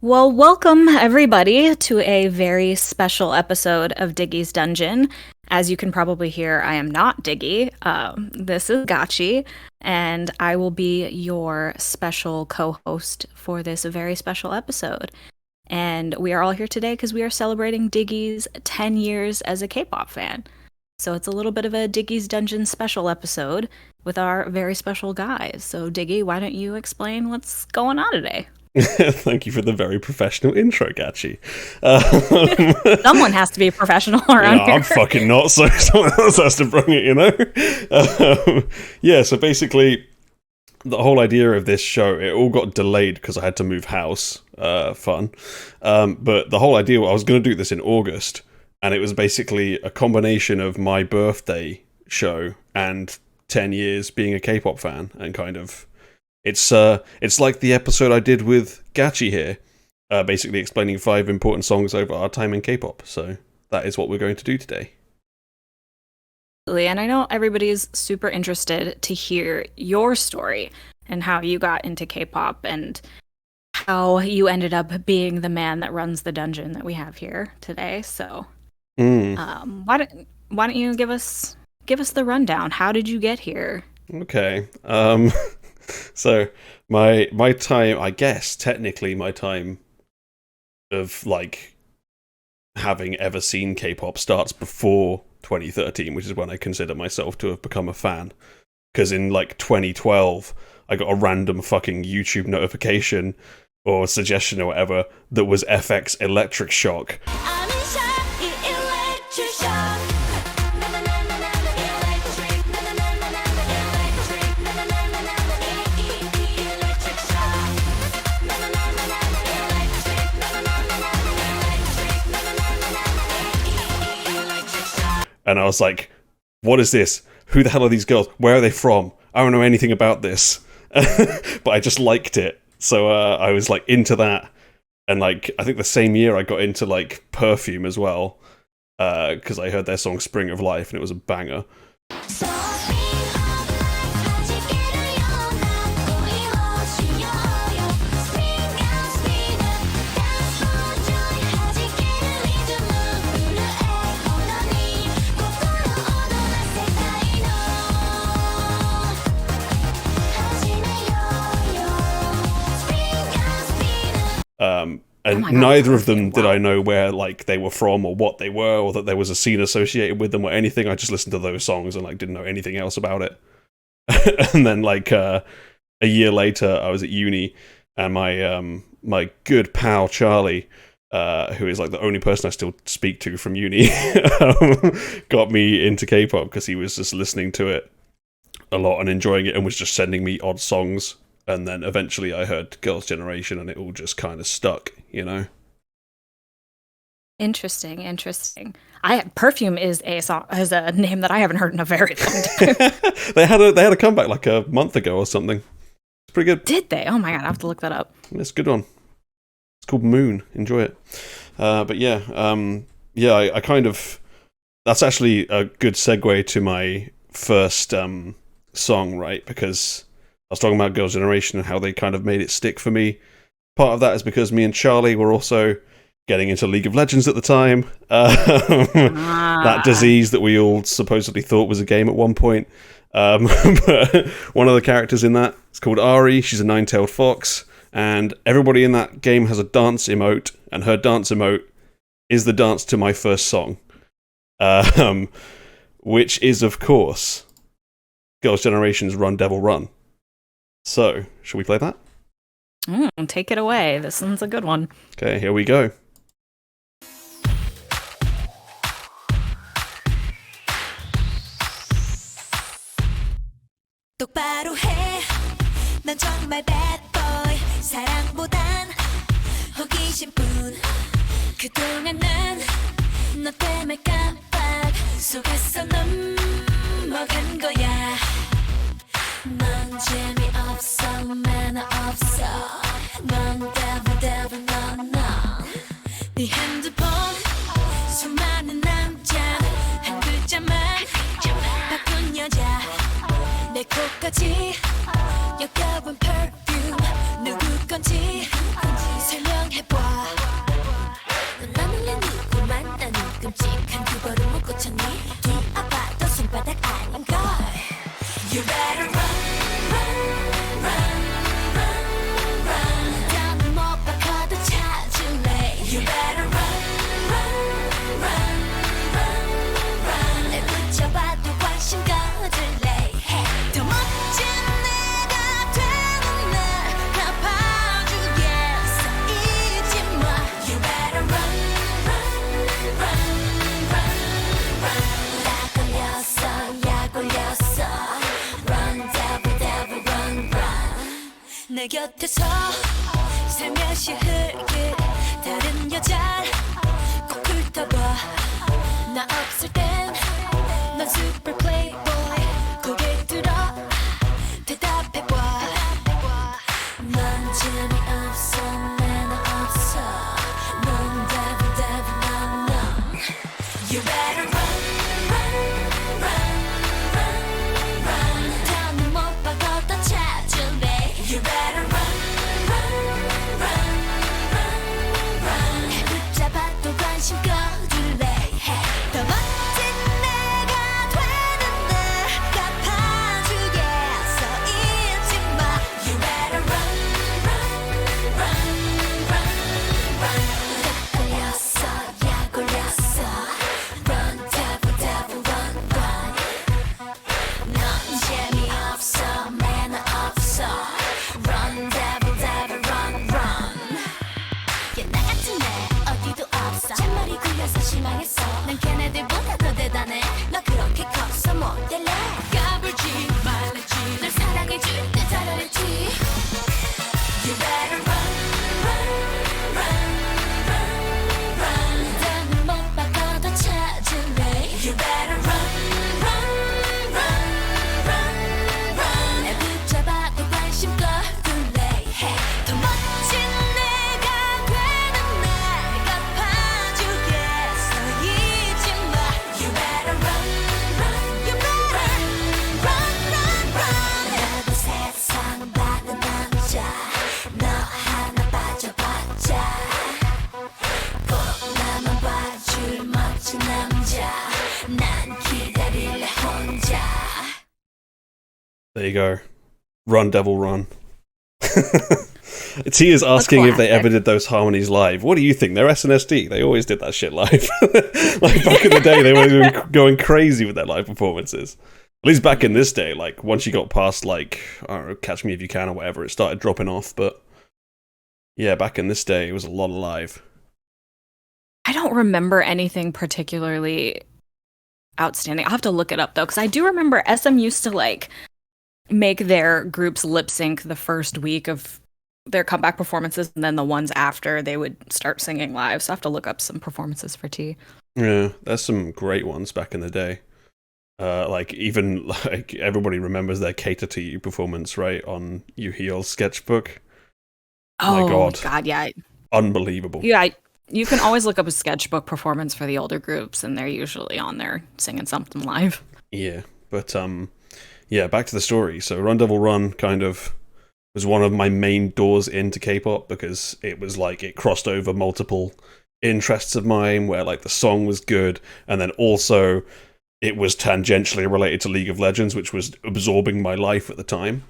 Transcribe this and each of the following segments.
Well, welcome everybody to a very special episode of Diggy's Dungeon. As you can probably hear, I am not Diggy. This is Gachi, and I will be your special co-host for this very special episode. And we are all here today because we are celebrating Diggy's 10 years as a K-pop fan. So it's a little bit of a Diggy's Dungeon special episode with our very special guys. So Diggy, why don't you explain what's going on today? Thank you for the very professional intro, Gachi. Someone has to be professional around here. I'm fucking not, so someone else has to bring it, you know? Yeah, so basically, the whole idea of this show, it all got delayed because I had to move house. Fun. But the whole idea, I was going to do this in August, and it was basically a combination of my birthday show and 10 years being a K-pop fan, and kind of... It's like the episode I did with Gachi here, basically explaining 5 important songs over our time in K-pop. So that is what we're going to do today. And I know everybody's super interested to hear your story and how you got into K-pop and how you ended up being the man that runs the dungeon that we have here today. So, why don't you give us the rundown? How did you get here? Okay. So my time, I guess, technically my time of, like, having ever seen K-pop starts before 2013, which is when I consider myself to have become a fan. Because in, like, 2012, I got a random fucking YouTube notification or suggestion or whatever that was FX Electric Shock. And I was like, what is this? Who the hell are these girls? Where are they from? I don't know anything about this. But I just liked it. So I was, like, into that. And, like, I think the same year I got into, like, Perfume as well. Because I heard their song Spring of Life and it was a banger. And neither of them did I know where, like, they were from or what they were or that there was a scene associated with them or anything. I just listened to those songs and, like, didn't know anything else about it. And then, like, a year later, I was at uni and my good pal Charlie, who is, like, the only person I still speak to from uni, got me into K-pop because he was just listening to it a lot and enjoying it and was just sending me odd songs. And then eventually I heard Girls' Generation and it all just kind of stuck, you know? Interesting. Perfume is a name that I haven't heard in a very long time. They had a comeback like a month ago or something. It's pretty good. Did they? Oh my god, I have to look that up. It's a good one. It's called Moon. Enjoy it. But yeah, I kind of... That's actually a good segue to my first song, right? Because... I was talking about Girls' Generation and how they kind of made it stick for me. Part of that is because me and Charlie were also getting into League of Legends at the time. That disease that we all supposedly thought was a game at one point. But one of the characters in that is called Ari. She's a nine-tailed fox. And everybody in that game has a dance emote. And her dance emote is the dance to my first song. Which is, of course, Girls' Generation's Run Devil Run. So, should we play that? Take it away. This one's a good one. Okay, here we go. 똑바로 해. 난 정말 bad boy. 사랑보단 호기심뿐. 그동안 난 너 때문에 깜빡 속았어 넘어간 거야. 넌 재미없어 매너 없어 넌 devil 네 핸드폰 수많은 남자 한 글자만 바꾼 여자 내 코까지 역겨운 perfume 누구 건지 설명해보 내 곁에서 살며시 흘길 다른 여자 꼭 훑어봐 나 없을 땐 넌 super playboy 고개 들어 대답해봐 넌 재미없어 매너 없어 넌 devil 넌 You better run run run run run 다음은 못 박았다 찾을래 You better run run run run run 붙잡아도 관심 꺼둘래 더 멋진 내가 되는 날 갚아주겠어 잊지 마 You better run run run run run 걸렸어 약 올렸어 Run devil devil run run 넌 재미없어 매너 없어 Run devil devil run run 나 같은 애 어디도 없어 잔머리 굴려서 실망했어 난 걔네들보다 더 대단해 너 그렇게 커서 못 될래 까불지 말랬지 널 사랑해줄 때 잘했지 You better run run run run run 나는 못 박아도 찾을래 You better run run run run run 날 붙잡아도 관심 꺼둘래 더 멋진 내가 되는 날 갚아주겠어 잊지 마 You better run run You better run run run 나도 세상 받은 남자 너 하나 빠져봤자 꼭 나만 봐줄 멋진 남자 난 기다릴래 혼자 There you go. Run, Devil, Run. T is asking if they ever did those harmonies live. What do you think? They're SNSD. They always did that shit live. Like back in the day, they were going crazy with their live performances. At least back in this day, like once you got past like, I don't know, Catch Me If You Can or whatever, it started dropping off. But yeah, back in this day, it was a lot of live. I don't remember anything particularly outstanding. I'll have to look it up though, because I do remember SM used to like make their groups lip sync the first week of their comeback performances, and then the ones after they would start singing live. So I have to look up some performances for T. Yeah, there's some great ones back in the day. Like even like everybody remembers their Cater to You performance, right, on Yu-Heel's sketchbook. Oh my god, yeah. Unbelievable. Yeah, you can always look up a sketchbook performance for the older groups, and they're usually on there singing something live. Yeah, but yeah, back to the story. So Run Devil Run kind of was one of my main doors into K-pop because it was like it crossed over multiple interests of mine where like the song was good and then also it was tangentially related to League of Legends, which was absorbing my life at the time.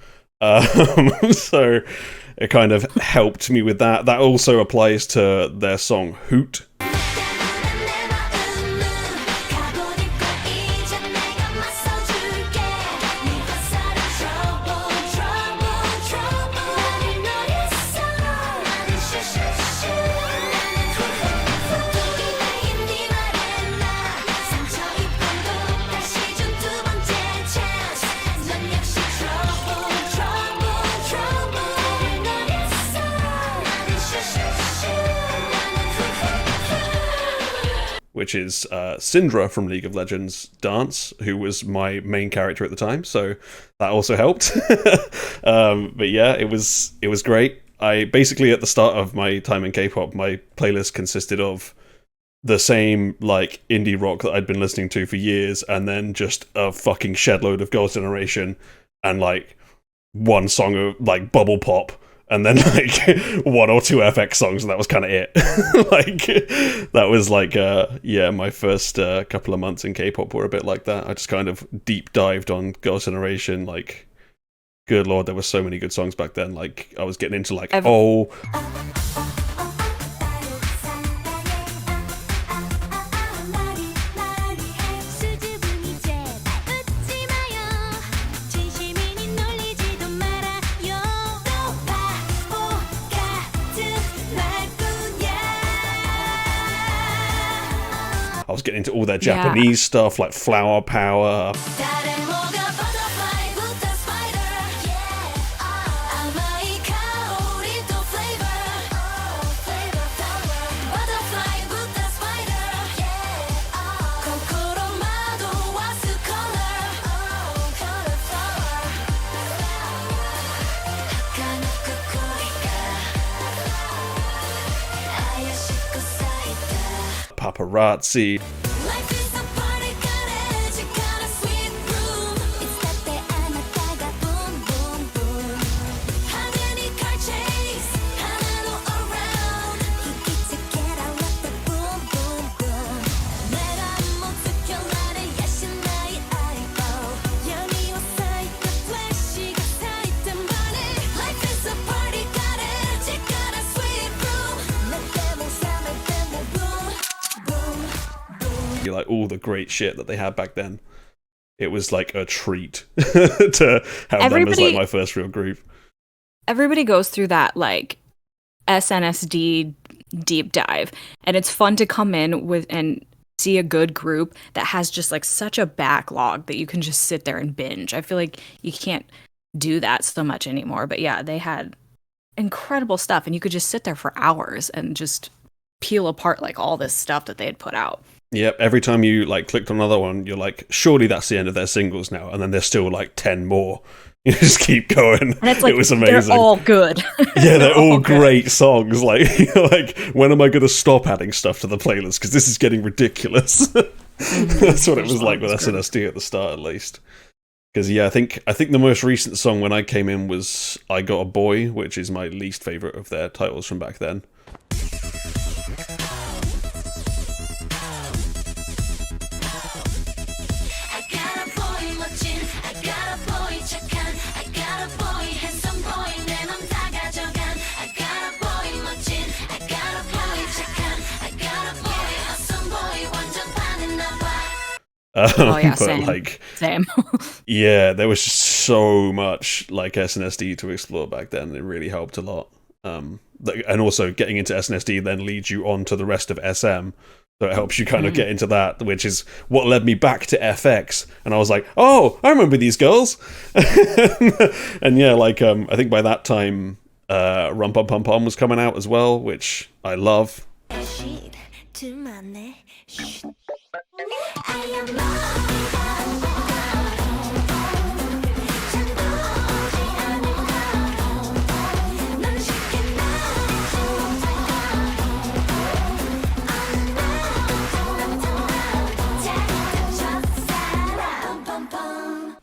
So it kind of helped me with that. That also applies to their song Hoot. Which is Syndra from League of Legends Dance, who was my main character at the time, so that also helped. But yeah, it was great. I basically, at the start of my time in K-pop, my playlist consisted of the same like indie rock that I'd been listening to for years, and then just a fucking shed-load of Girls' Generation, and like one song of like Bubble Pop, and then like one or two FX songs, and that was kind of it. Like that was like yeah, my first couple of months in K-pop were a bit like that. I just kind of deep dived on Girls' Generation. Like, good lord, there were so many good songs back then. Like I was getting into like I was getting into all their Japanese stuff like Flower Power. paparazzi. Life is a party, got it, you got a sweet room. It's that day 안았다가 boom boom boom. 하늘이 car chase, 하나로 around. 희귀하게라 let the boom boom boom. 내가 못 지켜 나를 야신 나의 eyeball. 연이와 사이드 flash이가 사이드 money. Life is a party, got it, you got a sweet room. 내 때문 삶의 때문 boom boom boom. Like all the great shit that they had back then. It was like a treat to have them as like my first real group. Everybody goes through that like SNSD deep dive, and it's fun to come in with and see a good group that has just like such a backlog that you can just sit there and binge. I feel like you can't do that so much anymore, but yeah, they had incredible stuff, and you could just sit there for hours and just peel apart like all this stuff that they had put out. Yep, every time you like clicked on another one, you're like, surely that's the end of their singles now, and then there's still like 10 more. You just keep going. And it's like, it was amazing. They're all good. Yeah, they're all great songs. Like, like, when am I going to stop adding stuff to the playlist? Because this is getting ridiculous. That's what it was like with SNSD at the start, at least. Because yeah, I think the most recent song when I came in was "I Got a Boy," which is my least favorite of their titles from back then. I got a boy 멋진, I got a boy 착한, I got a boy handsome boy 내 맘 다 가져간. I got a boy 멋진, I got a boy 착한, I got a boy awesome boy 완전 반했나 봐. Oh yeah, but same. like, Same. yeah, there was just so much like SNSD to explore back then. It really helped a lot. And also getting into SNSD then leads you on to the rest of SM. So it helps you kind of get into that, which is what led me back to FX. And I was like, oh, I remember these girls. And yeah, like, I think by that time, Rum Pum Pum Pum was coming out as well, which I love. Shit, 둘만의 shit. I am love.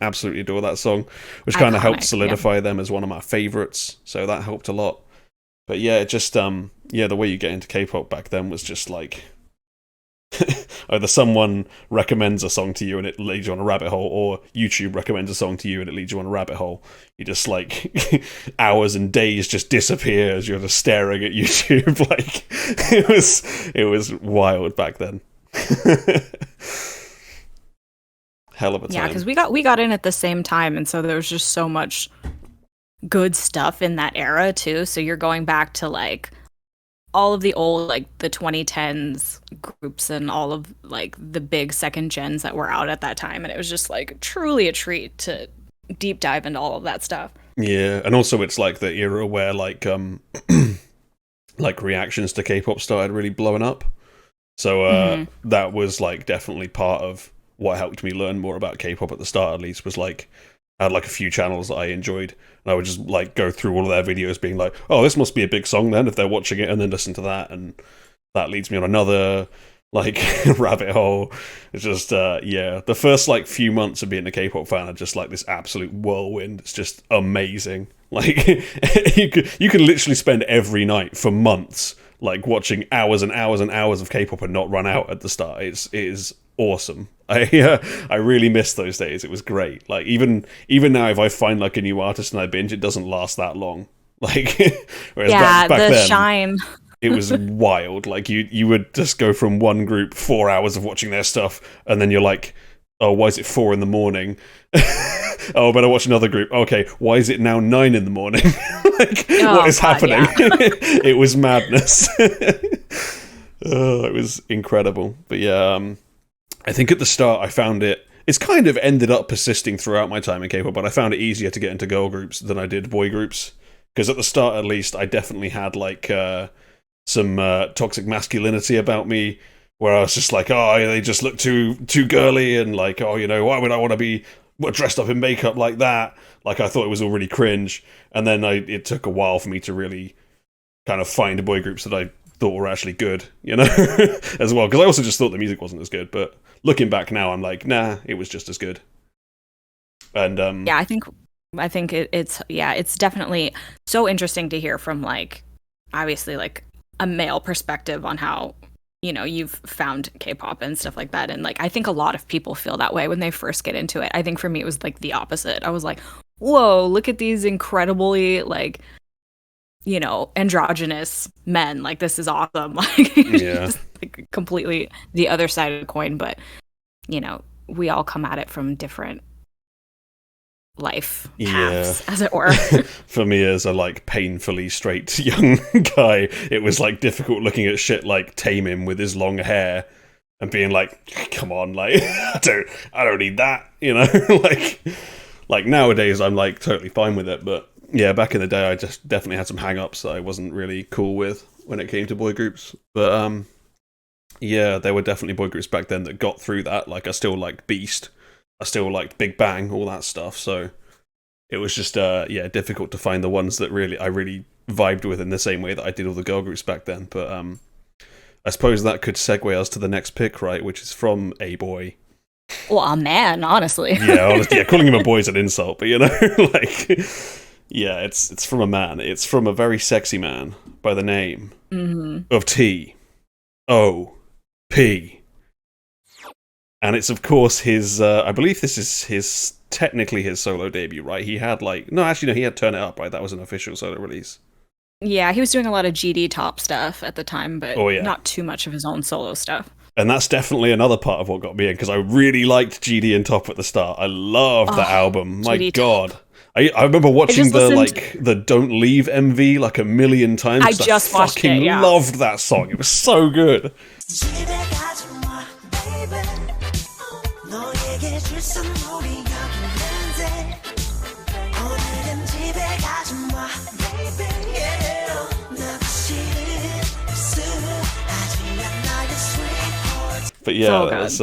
Absolutely adore that song, which kind of helped Iconic, solidify them as one of my favorites. So that helped a lot. But yeah, it just yeah, the way you get into K-pop back then was just like either someone recommends a song to you and it leads you on a rabbit hole, or YouTube recommends a song to you and it leads you on a rabbit hole. You just like hours and days just disappear as you're just staring at YouTube. Like it was wild back then. Hell of a time. Yeah, because we got in at the same time, and so there was just so much good stuff in that era too. So you're going back to like all of the old like the 2010s groups and all of like the big second gens that were out at that time, and it was just like truly a treat to deep dive into all of that stuff. Yeah, and also it's like the era where like like reactions to K-pop started really blowing up. So that was like definitely part of what helped me learn more about K-pop at the start, at least, was like I had like a few channels that I enjoyed, and I would just like go through all of their videos being like, oh, this must be a big song then if they're watching it, and then listen to that, and that leads me on another like rabbit hole. It's just yeah, the first like few months of being a K-pop fan are just like this absolute whirlwind. It's just amazing. Like you can literally spend every night for months like watching hours and hours and hours of K-pop and not run out at the start. It is awesome. I really miss those days. It was great. Like even now, if I find like a new artist and I binge, it doesn't last that long. Like whereas Yeah, back the then, shine. it was wild. Like you would just go from one group 4 hours of watching their stuff, and then you're like, oh, why is it 4 a.m? Oh, I better watch another group. Okay, why is it now 9 a.m? Like, what is God, happening? yeah. It was madness. Oh, it was incredible. But yeah, I think at the start I found it's kind of ended up persisting throughout my time in K-pop, but I found it easier to get into girl groups than I did boy groups. Because at the start, at least, I definitely had like some toxic masculinity about me, where I was just like, oh, they just look too girly, and like, oh, you know, why would I want to be dressed up in makeup like that? Like, I thought it was all really cringe. And then it took a while for me to really kind of find boy groups that I thought were actually good, you know, as well. Because I also just thought the music wasn't as good. But looking back now, I'm like, nah, it was just as good. And yeah, I think it's definitely so interesting to hear from like obviously like a male perspective on how you've found K-pop and stuff like that. And like I think a lot of people feel that way when they first get into it. I think for me it was like the opposite. I was like, whoa, look at these incredibly like androgynous men. Like this is awesome. Like yeah, just, like completely the other side of the coin. But we all come at it from different life paths, as it were. For me as a like painfully straight young guy, it was like difficult looking at shit like Taemin with his long hair and being like, come on, like I don't need that, like nowadays I'm like totally fine with it. But yeah, back in the day I just definitely had some hang-ups that I wasn't really cool with when it came to boy groups. But yeah, there were definitely boy groups back then that got through that. Like I still liked Beast, I still liked Big Bang, all that stuff. So it was just difficult to find the ones that I really vibed with in the same way that I did all the girl groups back then. But I suppose that could segue us to the next pick, right? Which is from a boy. Well, a man, honestly. Calling him a boy is an insult, but like, yeah, it's from a man. It's from a very sexy man by the name of T.O.P. And it's, of course, his, I believe this is technically his solo debut, right? He had, he had Turn It Up, right? That was an official solo release. Yeah, he was doing a lot of GD Top stuff at the time, but not too much of his own solo stuff. And that's definitely another part of what got me in, because I really liked GD and Top at the start. I loved that album. My GD God. I remember watching the Don't Leave MV like a million times. I just watched it, yeah. Loved that song. It was so good. But yeah, that was,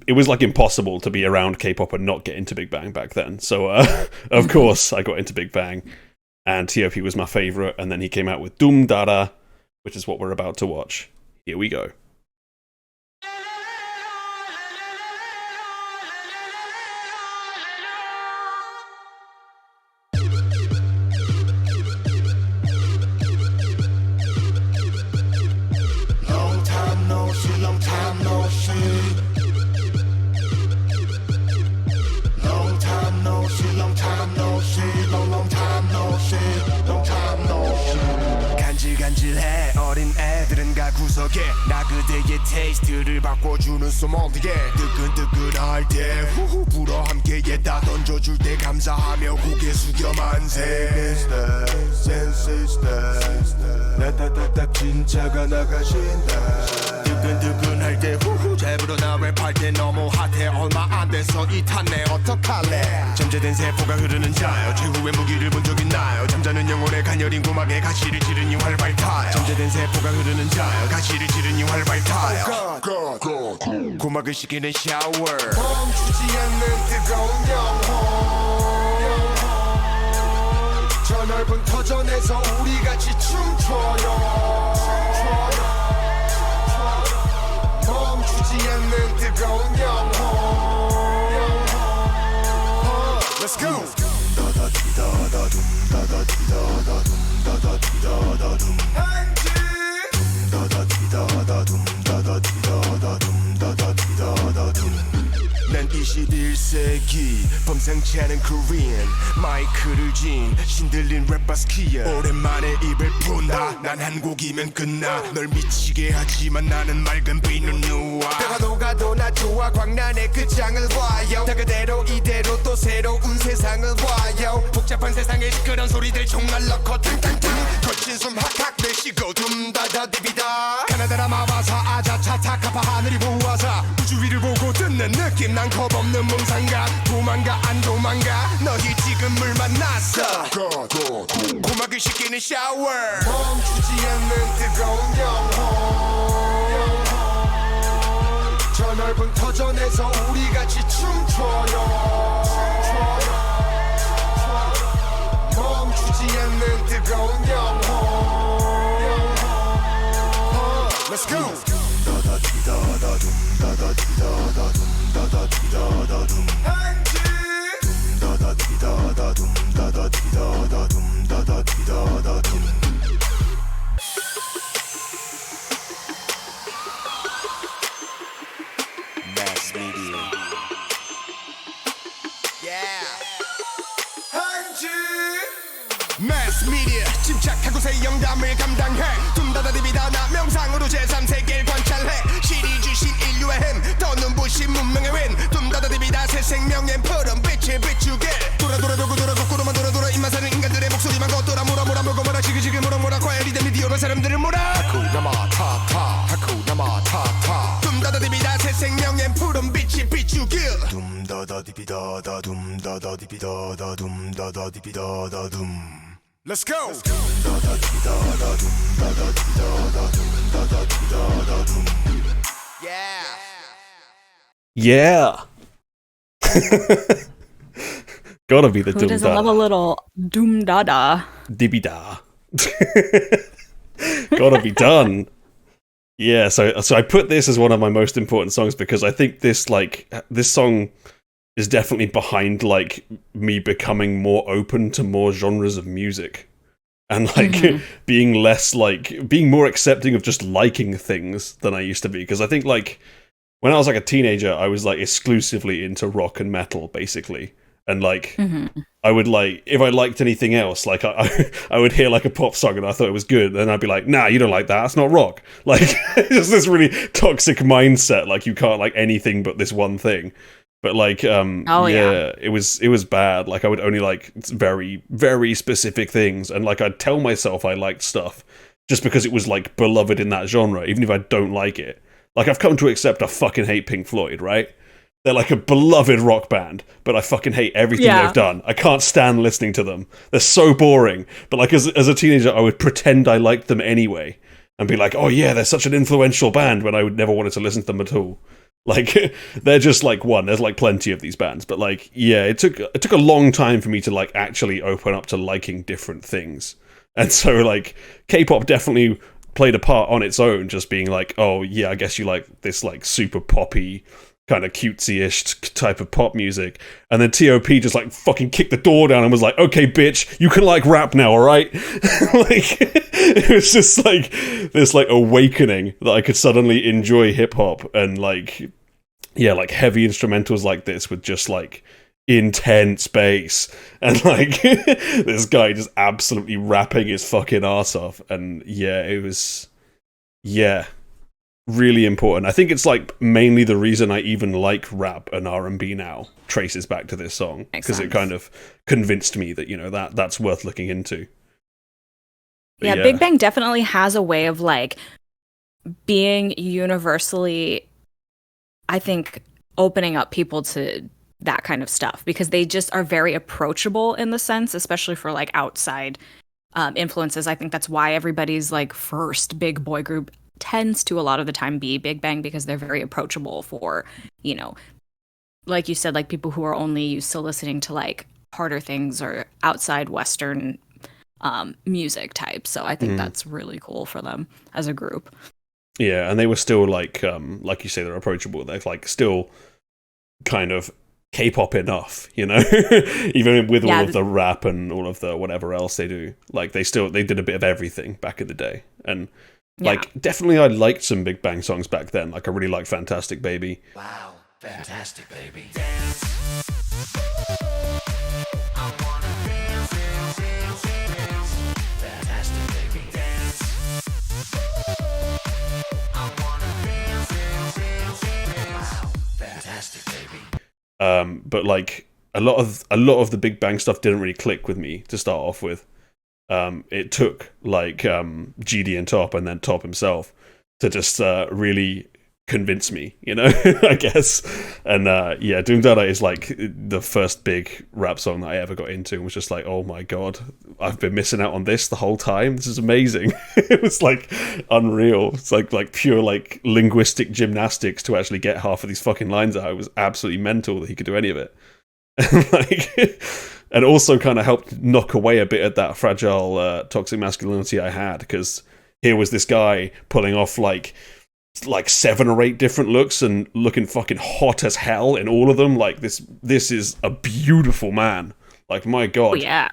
it was like impossible to be around K-pop and not get into Big Bang back then. So of course I got into Big Bang, and T.O.P. was my favorite. And then he came out with Dada, which is what we're about to watch. Here we go. 간질간질해 어린 애들은 가 구석에 나 그대의 테이스트를 바꿔주는 소몰디게 뜨끈뜨끈할 때 후후 불어 함께에 다 던져줄 때 감사하며 고개 숙여 만세 나타타타 진짜가 나가신다 뜨끈뜨끈할 때 후후 잘 불어 나 랩할 때 너무 핫해 얼마 안 돼서 이 탔네 어떡할래 잠재된 세포가 흐르는 자요 최후의 무기를 본 적 있나요 잠자는 영혼의 가녀린 고막에 가시를 지르니 활발 타요 잠재된 세포가 흐르는 자요 가시를 지르니 활발 타요 고막을 식히는 샤워 멈추지 않는 뜨거운 영혼 저 넓은 터전에서 우리 같이 춤춰요 멈추지 않는 뜨거운 영혼 Let's go 난 21세기 범상치 않은 Korean 마이크를 쥔 신들린 랩바스키야 오랜만에 입을 푼다 난 한 곡이면 끝나 널 미치게 하지만 나는 맑은 비는 누워 때가 녹아도 나 좋아 광란의 그 장을 봐요 다 그대로 이대로 또 새로운 세상을 봐요 복잡한 세상에 시끄러운 소리들 총알 넣고 탕탕탕 거친 숨 학학 내쉬고 둠다다 디비다 가나다라 마바사 아자차 타카파 하늘이 보아사 우주 위를 보고 듣는 느낌 난 겁없는 몽상가 도망가 안 도망가 너희 지금 물 만났어 고막을 식히는 샤워 멈추지 않는 뜨거운 영혼 저 넓은 터전에서 우리 같이 춤춰요 멈추지 않는 뜨거운 영혼 고개를 몰아 하쿠나 마타타 하쿠나 마타타 둠다다디비다 새 생명엔 푸른 빛이 비추길 둠다다디비다다 둠다다디비다다 둠다다디비다다 둠 Let's go 둠다다디비다다 둠다다디비다다 둠다다디비다다 둠 Yeah. Gotta be the Who Doom doesn't love a Dada. little Doom Dada? Dibby-da. Gotta be done. Yeah, so I put this as one of my most important songs because I think this song is definitely behind like me becoming more open to more genres of music. And like being more accepting of just liking things than I used to be. Because I think like when I was like a teenager, I was like exclusively into rock and metal, basically. And like I would like if I liked anything else, like I would hear like a pop song and I thought it was good, and I'd be like, nah, you don't like that, that's not rock. Like it's this really toxic mindset, like you can't like anything but this one thing. But like it was bad. Like I would only like very, very specific things, and like I'd tell myself I liked stuff just because it was like beloved in that genre, even if I don't like it. Like I've come to accept I fucking hate Pink Floyd, right? They're like a beloved rock band, but I fucking hate everything they've done. I can't stand listening to them. They're so boring. But like as a teenager, I would pretend I liked them anyway and be like, oh yeah, they're such an influential band, when I would never wanted to listen to them at all. Like they're just like one. There's like plenty of these bands, but like yeah, it took a long time for me to like actually open up to liking different things. And so like K-pop definitely played a part on its own, just being like, oh yeah, I guess you like this like super poppy kind of cutesy-ish type of pop music. And then T.O.P just like fucking kicked the door down and was like, okay bitch, you can like rap now, alright? Like it was just like this like awakening that I could suddenly enjoy hip-hop and like yeah, like heavy instrumentals like this with just like intense bass and like this guy just absolutely rapping his fucking ass off. And yeah, it was really important. I think it's like mainly the reason I even like rap and R&B now traces back to this song, because it kind of convinced me that, you know, that's worth looking into. Yeah, Big Bang definitely has a way of like being universally, I think, opening up people to that kind of stuff, because they just are very approachable in the sense, especially for like outside influences. I think that's why everybody's like first big boy group tends to a lot of the time be Big Bang, because they're very approachable for, you know, like you said, like people who are only used to listening to like harder things or outside Western music types. So I think that's really cool for them as a group. Yeah, and they were still like you say, they're approachable. They're like still kind of K-pop enough, you know, even with all of the rap and all of the whatever else they do. Like they did a bit of everything back in the day. And like definitely I liked some Big Bang songs back then. Like I really liked Fantastic Baby. Wow, Fantastic Baby. Fantastic Baby. Wow, Fantastic Baby. But like a lot of the Big Bang stuff didn't really click with me to start off with. It took like GD and T.O.P and then T.O.P himself to just really convince me, you know, I guess. And yeah, Doom Dada is like the first big rap song that I ever got into, and was just like, oh my god, I've been missing out on this the whole time. This is amazing. It was like unreal. It's like pure like linguistic gymnastics to actually get half of these fucking lines out. It was absolutely mental that he could do any of it. And like and also kind of helped knock away a bit of that fragile toxic masculinity I had, because here was this guy pulling off like 7 or 8 different looks and looking fucking hot as hell in all of them. Like this is a beautiful man. Like my god. Oh, yeah.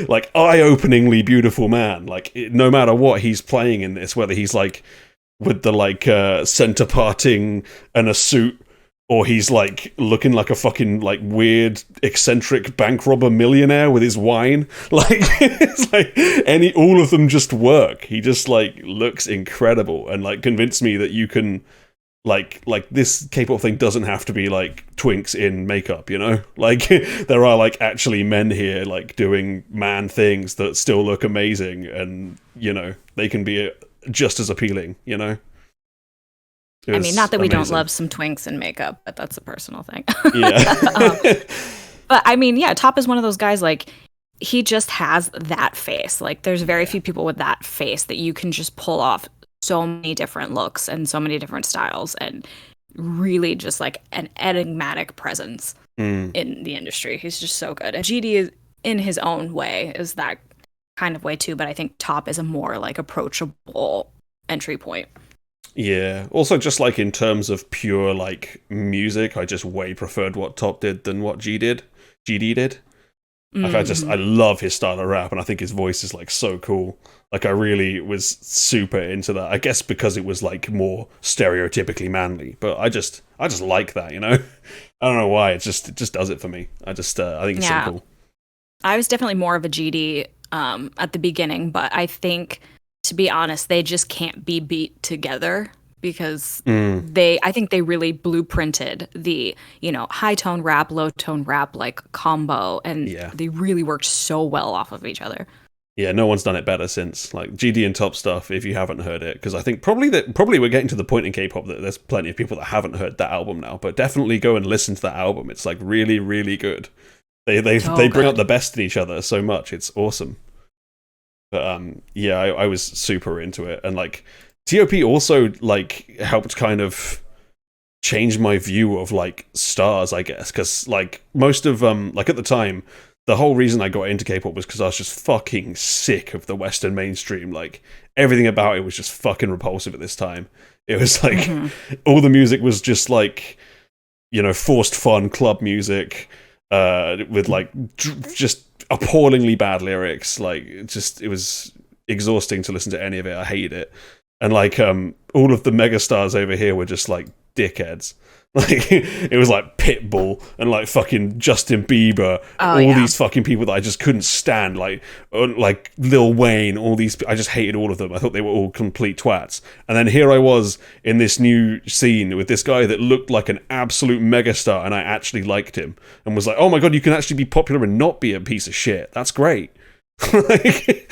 like eye-openingly beautiful man. Like no matter what he's playing in this, whether he's like with the like center parting and a suit, or he's like looking like a fucking like weird eccentric bank robber millionaire with his wine. Like it's like all of them just work. He just like looks incredible and like convinced me that you can like this K-pop thing doesn't have to be like twinks in makeup, you know? Like there are like actually men here like doing man things that still look amazing, and you know, they can be just as appealing, you know? I mean, not that we don't amazing. love some twinks in makeup, but that's a personal thing. Yeah. But I mean, yeah, Top is one of those guys, like, he just has that face. Like, there's very few people with that face that you can just pull off so many different looks and so many different styles and really just like an enigmatic presence in the industry. He's just so good. And GD is, in his own way, is that kind of way too, but I think Top is a more like approachable entry point. Yeah. Also, just like in terms of pure like music, I just way preferred what Top did than what GD did. Like I love his style of rap, and I think his voice is like so cool. Like I really was super into that. I guess because it was like more stereotypically manly, but I just like that, you know. I don't know why. It just does it for me. I think it's so cool. I was definitely more of a GD at the beginning, but I think, to be honest, they just can't be beat together because I think they really blueprinted the, you know, high tone rap, low tone rap like combo, and they really worked so well off of each other. Yeah, no one's done it better since. Like GD and Top stuff, if you haven't heard it, because I think probably we're getting to the point in K-pop that there's plenty of people that haven't heard that album now, but definitely go and listen to that album. It's like really, really good. They bring out the best in each other so much. It's awesome. But I was super into it, and like T.O.P also like helped kind of change my view of like stars, I guess, because like most of like at the time, the whole reason I got into K-pop was because I was just fucking sick of the Western mainstream. Like everything about it was just fucking repulsive at this time. It was like all the music was just like, you know, forced fun club music with like just appallingly bad lyrics. Like it was exhausting to listen to any of it. I hated it. And like all of the megastars over here were just like dickheads. Like it was like Pitbull and like fucking Justin Bieber, these fucking people that I just couldn't stand, like Lil Wayne, all these. I just hated all of them. I thought they were all complete twats. And then here I was in this new scene with this guy that looked like an absolute megastar, and I actually liked him and was like, oh my god, you can actually be popular and not be a piece of shit. That's great. Like,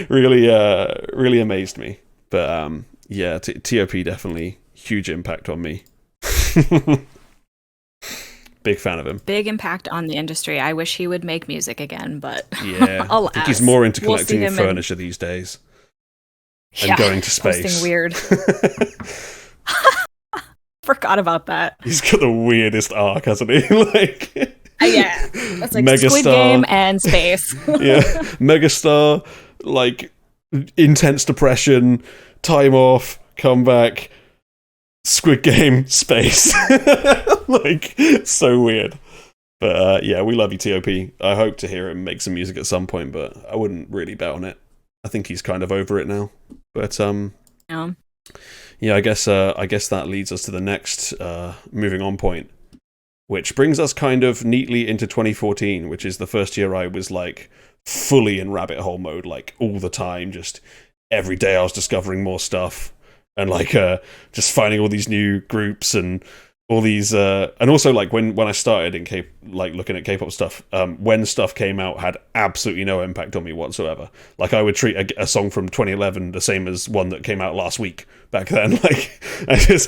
really amazed me. But T.O.P definitely huge impact on me. Big fan of him. Big impact on the industry. I wish he would make music again, but yeah, alas, I think he's more into collecting furniture these days and going to space. Weird. Forgot about that. He's got the weirdest arc, hasn't he? Like, yeah, that's like Megastar. Squid Game and space. Yeah, megastar, like intense depression, time off, comeback. Squid Game, space. Like, so weird. But we love you, T.O.P. I hope to hear him make some music at some point, but I wouldn't really bet on it. I think he's kind of over it now. But I guess that leads us to the next moving on point, which brings us kind of neatly into 2014, which is the first year I was like fully in rabbit hole mode, like all the time. Just every day I was discovering more stuff. And like just finding all these new groups and all these and also like when I started in looking at K-pop stuff, when stuff came out had absolutely no impact on me whatsoever. Like I would treat a song from 2011 the same as one that came out last week back then. Like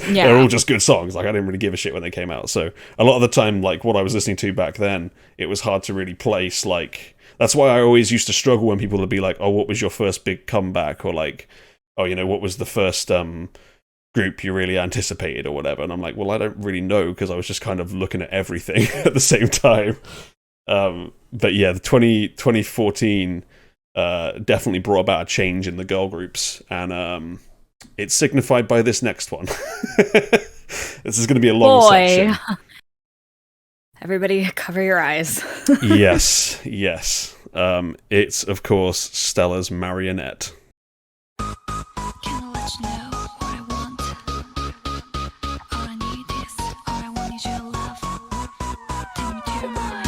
they're all just good songs. Like I didn't really give a shit when they came out. So a lot of the time, like what I was listening to back then, it was hard to really place. Like that's why I always used to struggle when people would be like, oh, what was your first big comeback? Or like, oh, you know, what was the first group you really anticipated or whatever? And I'm like, well, I don't really know because I was just kind of looking at everything at the same time. But yeah, the 2014 definitely brought about a change in the girl groups, and it's signified by this next one. This is going to be a long section. Everybody cover your eyes. Yes. It's, of course, Stella's Marionette. Can I let you know what I want? All I need is, all I want is your love. Tell me to your mind.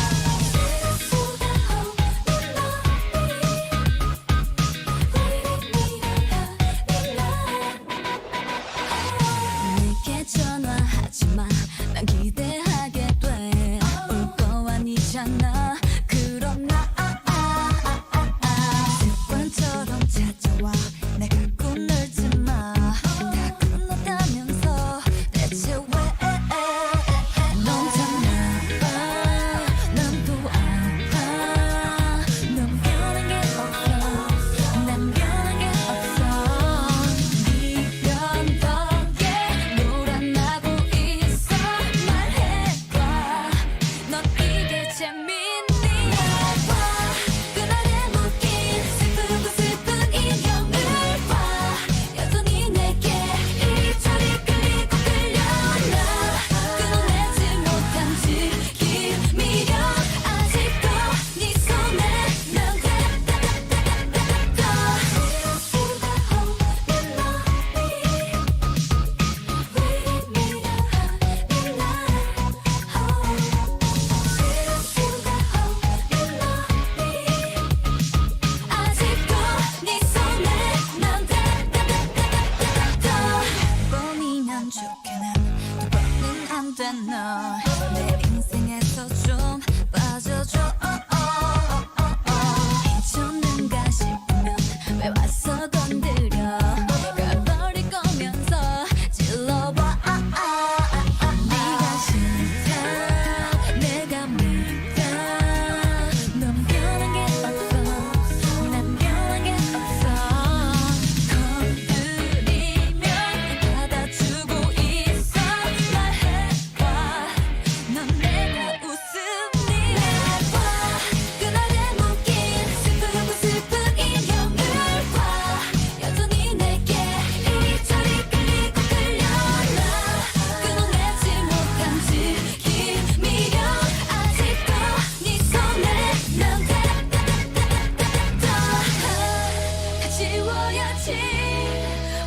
보여야지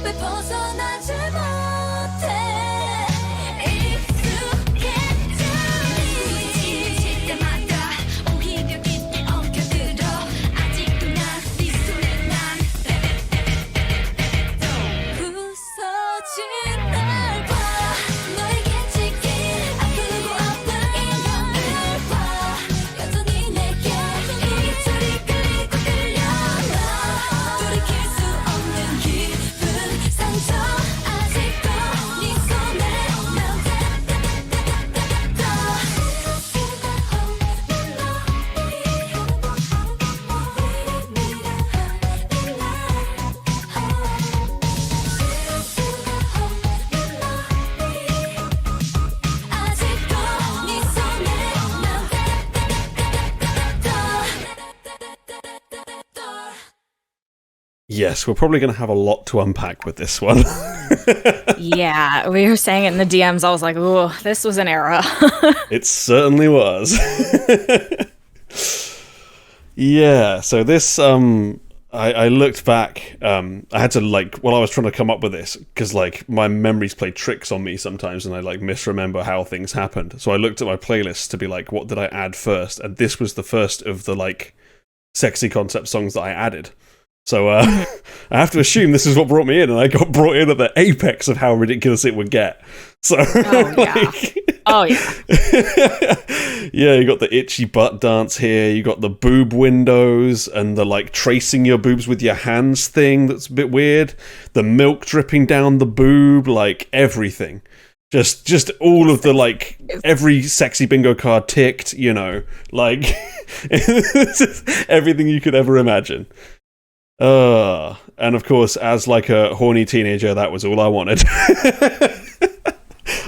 왜 벗어나질 못해 익숙해져니 부딪힐 때마다 오히려 깊게 엉켜들어 아직도 난네 손에 난 부서진 날 봐 너에게 찍힌 아프고 아픈 인형을 봐 여전히 내게 이 소리 끌리고 끌려와 돌이킬 수 없는 깊은 상처 아직도 네 손에 난 아직도 네 손에 난 Yes, we're probably going to have a lot to unpack with this one. Yeah, we were saying it in the DMs. I was like, "Ooh, this was an era." It certainly was. Yeah, so this, I looked back, I had to, like, while I was trying to come up with this, because, like, my memories play tricks on me sometimes, and I, like, misremember how things happened. So I looked at my playlist to be like, what did I add first? And this was the first of the, like, sexy concept songs that I added. So I have to assume this is what brought me in, and I got brought in at the apex of how ridiculous it would get. So, Oh yeah. Oh yeah. yeah, you got the itchy butt dance here, you got the boob windows, and the, like, tracing your boobs with your hands thing that's a bit weird, the milk dripping down the boob, like, everything. Just all of the, like, every sexy bingo card ticked, you know, like, everything you could ever imagine. And of course, as, like, a horny teenager, that was all I wanted.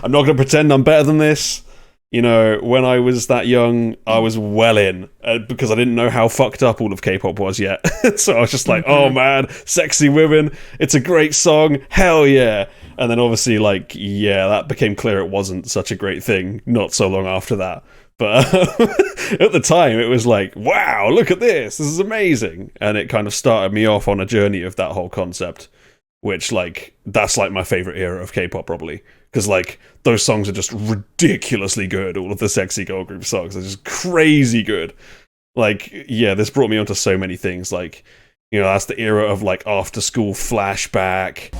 I'm not going to pretend I'm better than this. You know, when I was that young, I was well in, because I didn't know how fucked up all of K-pop was yet. So I was just like, oh man, sexy women, it's a great song, hell yeah. And then obviously, like, yeah, that became clear it wasn't such a great thing not so long after that. But at the time, it was like, wow, look at this is amazing. And it kind of started me off on a journey of that whole concept, which, like, that's, like, my favorite era of K-pop, probably. Because, like, those songs are just ridiculously good. All of the sexy girl group songs are just crazy good. Like, yeah, this brought me onto so many things. Like, you know, that's the era of, like, after school flashback.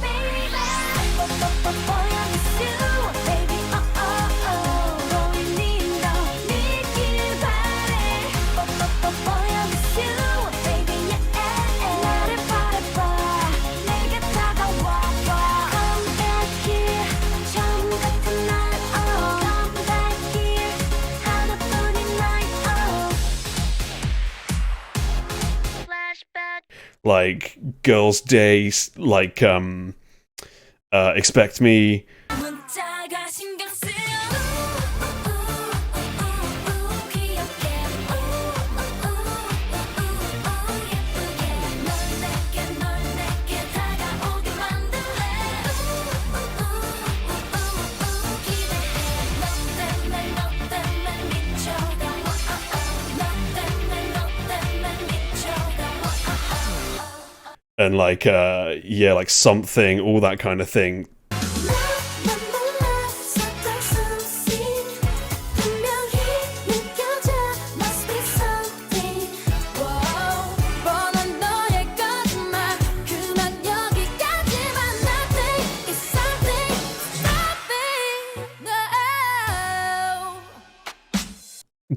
Like, Girls' Day, like, Expect Me. 문자가 신경 쓰여 귀엽게 예쁘게 널 내게 다가오게 만들래 기대해 너 때문에 미쳐가 너 때문에 미쳐가 And, like, yeah, like, Something, all that kind of thing.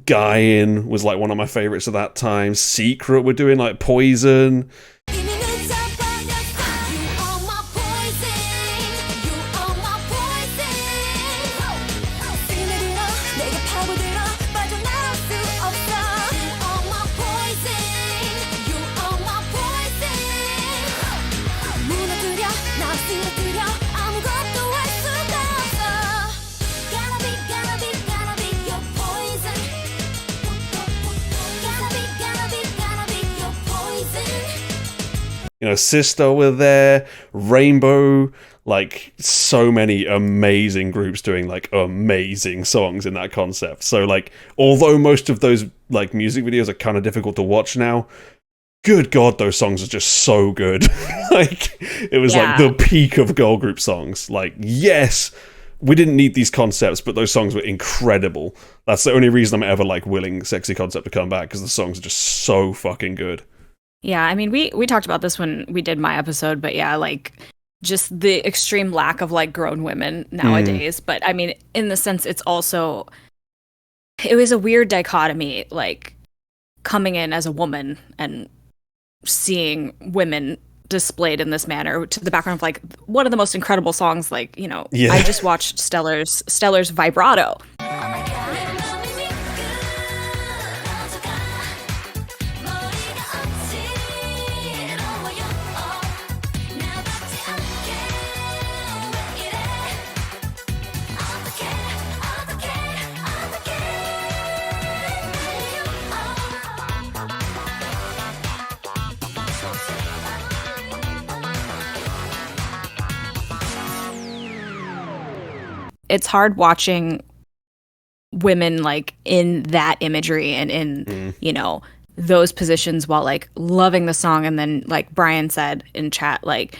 Guy-In was, like, one of my favorites at that time. Secret were doing, like, Poison. You know, Sister were there, Rainbow, like, so many amazing groups doing, like, amazing songs in that concept. So, like, although most of those, like, music videos are kind of difficult to watch now, good God, those songs are just so good. Like, it was like the peak of girl group songs. Like, yes, we didn't need these concepts, but those songs were incredible. That's the only reason I'm ever like willing Sexy Concept to come back, because the songs are just so fucking good. Yeah, I mean, we talked about this when we did my episode, but yeah, like, just the extreme lack of like grown women nowadays. But I mean, in the sense, it was a weird dichotomy, like coming in as a woman and seeing women displayed in this manner, to the background of like one of the most incredible songs. Like, you know, I just watched Stellar's Vibrato. It's hard watching women like in that imagery and in, you know, those positions while like loving the song. And then, like Brian said in chat, like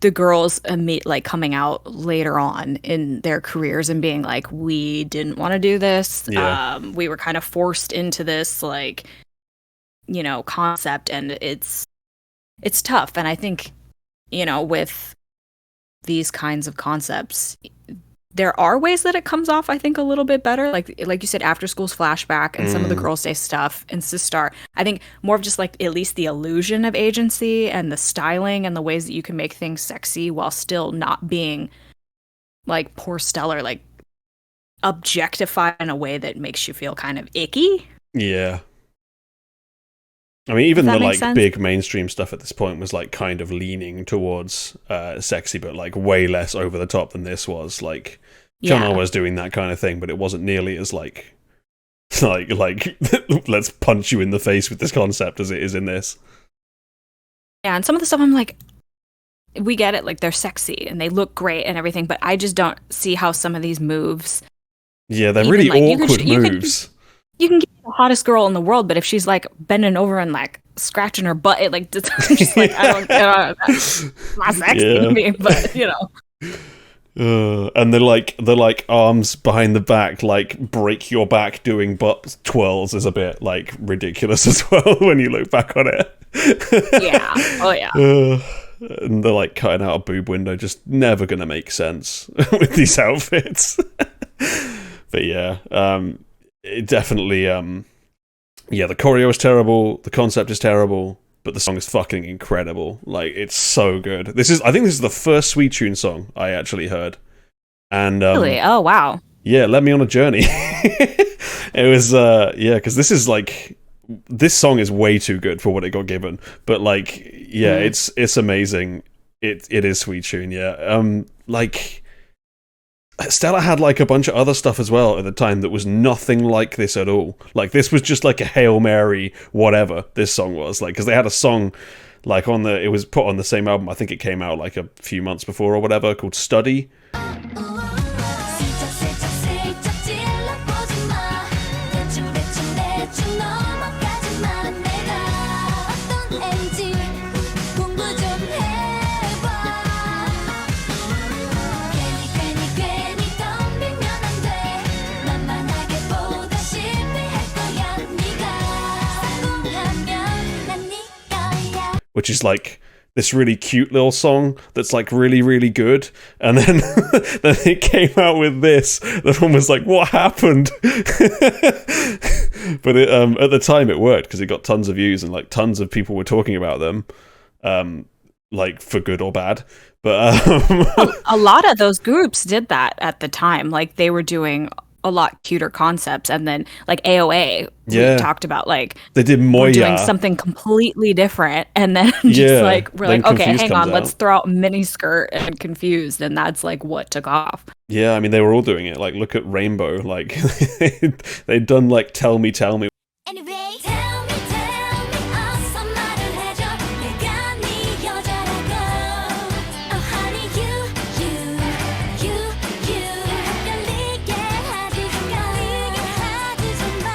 the girls like coming out later on in their careers and being like, we didn't want to do this. We were kind of forced into this, like, you know, concept, and it's tough. And I think, you know, with these kinds of concepts, there are ways that it comes off, I think, a little bit better. Like you said, After School's Flashback and some of the Girls' Day stuff and Sistar. I think more of just like at least the illusion of agency and the styling and the ways that you can make things sexy while still not being like poor Stellar, like objectified in a way that makes you feel kind of icky. Yeah. I mean, even the like sense? big mainstream stuff at this point was like kind of leaning towards sexy, but like way less over the top than this was. Like, Channel was doing that kind of thing, but it wasn't nearly as like let's punch you in the face with this concept as it is in this. Yeah, and some of the stuff I'm like, we get it, like they're sexy and they look great and everything, but I just don't see how some of these moves. Yeah, they're really like, awkward moves. You can get the hottest girl in the world, but if she's like bending over and like scratching her butt, it like I'm just like I don't that's not sexy to me, but you know. And they're like arms behind the back, like break your back doing butt twirls is a bit like ridiculous as well when you look back on it. Yeah. Oh yeah. And they're like cutting out a boob window, just never gonna make sense with these outfits. But yeah, it definitely, the choreo is terrible, the concept is terrible, but the song is fucking incredible. Like, it's so good. I think this is the first Sweet Tune song I actually heard. And really? Oh wow. Yeah, Let Me on a Journey. It was because this song is way too good for what it got given. But like, it's amazing. It is Sweet Tune, like, Stella had like a bunch of other stuff as well at the time that was nothing like this at all. Like, this was just like a Hail Mary, whatever this song was. Like, because they had a song like it was put on the same album. I think it came out like a few months before or whatever, called Study. Which is like this really cute little song that's like really, really good. And then then it came out with this. Everyone was like, what happened? But at the time it worked because it got tons of views and like tons of people were talking about them, like for good or bad. But a lot of those groups did that at the time. Like, they were doing a lot cuter concepts, and then like AOA, we talked about like they did Moya, doing something completely different, and then just like we're like, okay, hang on, let's throw out miniskirt and Confused, and that's like what took off. Yeah, I mean, they were all doing it. Like, look at Rainbow, like they'd done like Tell Me. Anyway, tell me, 어서 말을 해줘. 내가 네 여자라고. Oh honey, you 헷갈리게 하지 좀 마.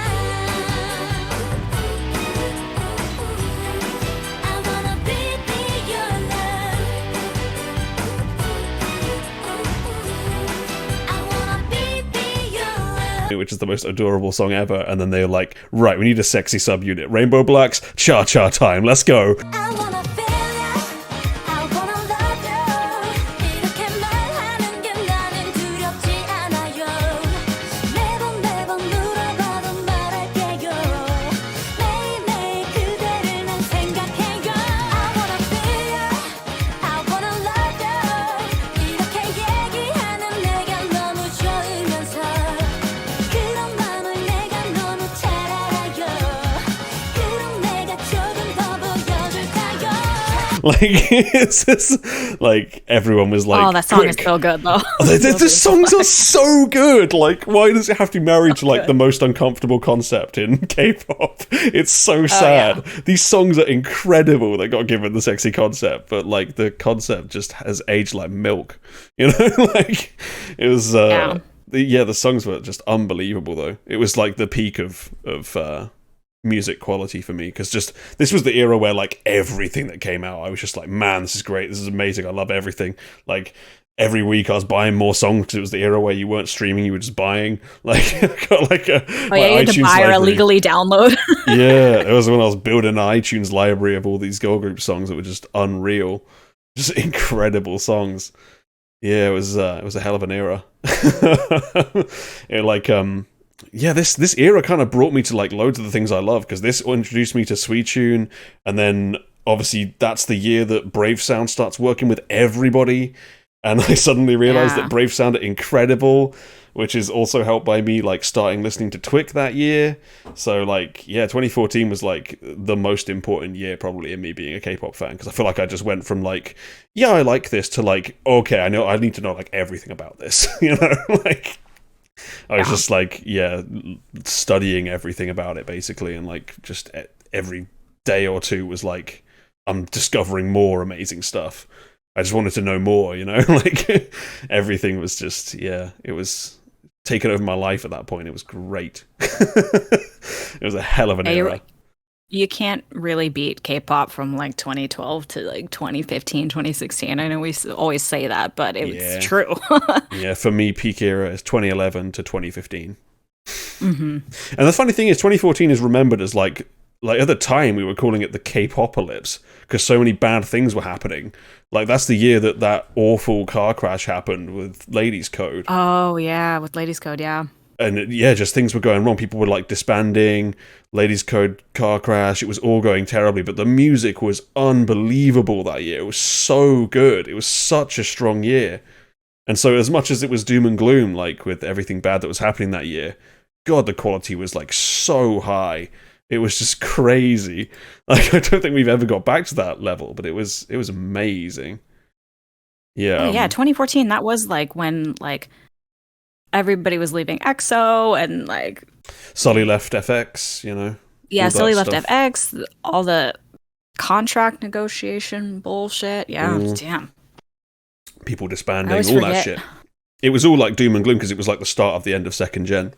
which is the most adorable song ever. And then they're like, right, we need a sexy subunit. Rainbow Blacks, cha-cha time, let's go. I wanna feel ya, I wanna love you. 이렇게 말하는 게 나는 두렵지 않아요. 매번 물어봐도 말할게요. 매일매일 그대를 난 생각해요. I wanna feel ya, I wanna love you. 이렇게 얘기하는 내가 너무 좋으면서 그런 마음을 내가 너무 잘 알아요. 그럼 내가 조금 더 보여줄까요? Like, it's just, like, everyone was like, Oh, that song is quick. so good though. The songs are so good. Like, why does it have to be married to like the most uncomfortable concept in K-pop? It's so sad. These songs are incredible. They got given the sexy concept, but like the concept just has aged like milk. You know, like it was. The songs were just unbelievable though. It was like the peak of music quality for me, because just this was the era where like everything that came out, I was just like, man, this is great, this is amazing, I love everything. Like every week I was buying more songs, because it was the era where you weren't streaming, you were just buying. Like got like a Oh yeah, you had to iTunes buy or library. illegally download. Yeah, it was when I was building an iTunes library of all these girl group songs that were just unreal, just incredible songs. Yeah, it was a hell of an era. This era kind of brought me to like loads of the things I love, because this introduced me to Sweet Tune, and then obviously that's the year that Brave Sound starts working with everybody, and I suddenly realized that Brave Sound are incredible, which is also helped by me like starting listening to Twic that year. So like 2014 was like the most important year probably in me being a K-pop fan, because I feel like I just went from like, yeah, I like this, to like, okay, I need to know like everything about this. You know, like I was just like, studying everything about it basically, and like just every day or two was like, I'm discovering more amazing stuff. I just wanted to know more, you know, like everything was just, it was taking over my life at that point. It was great. It was a hell of an era. You can't really beat K-pop from like 2012 to like 2015, 2016. I know we always say that, but it's true. Yeah, for me, peak era is 2011 to 2015. Mm-hmm. And the funny thing is, 2014 is remembered as like at the time we were calling it the K-popalypse, because so many bad things were happening. Like that's the year that awful car crash happened with Ladies Code. Oh yeah, with Ladies Code, yeah. And just things were going wrong. People were like disbanding, Ladies Code car crash. It was all going terribly, but the music was unbelievable that year. It was so good. It was such a strong year. And so as much as it was doom and gloom, like with everything bad that was happening that year, God, the quality was like so high. It was just crazy. Like I don't think we've ever got back to that level, but it was amazing. Yeah. 2014, that was like when like everybody was leaving EXO and like Sully left FX, you know. Yeah, Sully left stuff. FX, all the contract negotiation bullshit. Yeah, damn. People disbanding, all that shit. It was all like doom and gloom, because it was like the start of the end of second gen.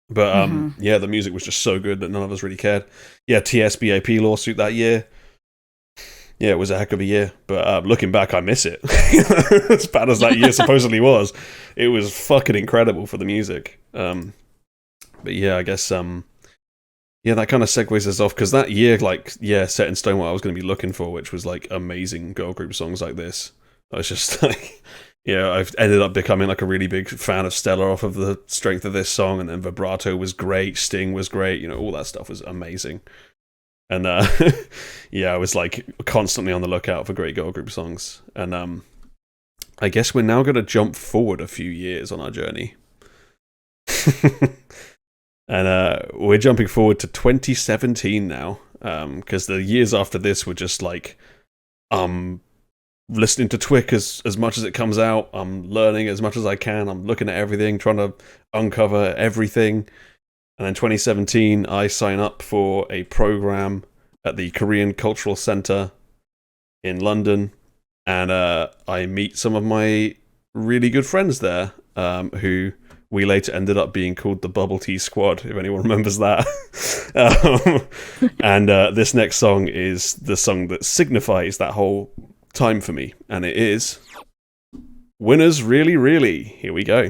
But the music was just so good that none of us really cared. Yeah, TSBAP lawsuit that year. Yeah, it was a heck of a year. But looking back, I miss it. As bad as that year supposedly was, it was fucking incredible for the music. But yeah, I guess that kind of segues us off, because that year, like, set in stone what I was going to be looking for, which was like amazing girl group songs like this. I was just like, I've ended up becoming like a really big fan of Stella off of the strength of this song, and then Vibrato was great, Sting was great, you know, all that stuff was amazing. And I was like constantly on the lookout for great girl group songs. And I guess we're now going to jump forward a few years on our journey. And we're jumping forward to 2017 now, because the years after this were just like listening to Twic as much as it comes out. I'm learning as much as I can. I'm looking at everything, trying to uncover everything. And then 2017, I sign up for a program at the Korean Cultural Centre in London, and I meet some of my really good friends there, who we later ended up being called the Bubble Tea Squad, if anyone remembers that. And this next song is the song that signifies that whole time for me, and it is Winners Really Really. Here we go.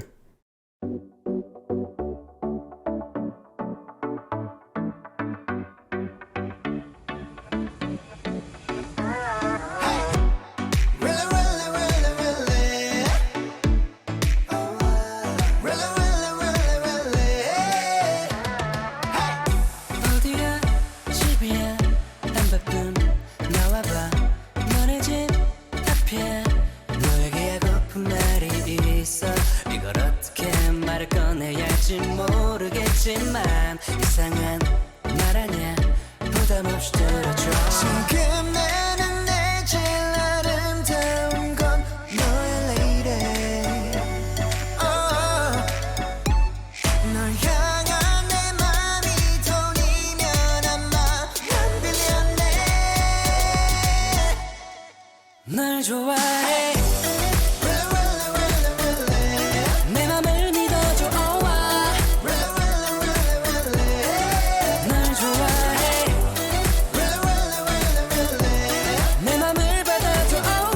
될지 모르겠지만 이상한 말 아냐 부담 없이 들어줘 지금 나는 내 제일 아름다운 건 너의 lady 널 향한 내 맘이 돈이면 아마 난 빌렸네 널 좋아해 내 맘을 믿어줘 oh 널 좋아해 내 맘을 받아줘 oh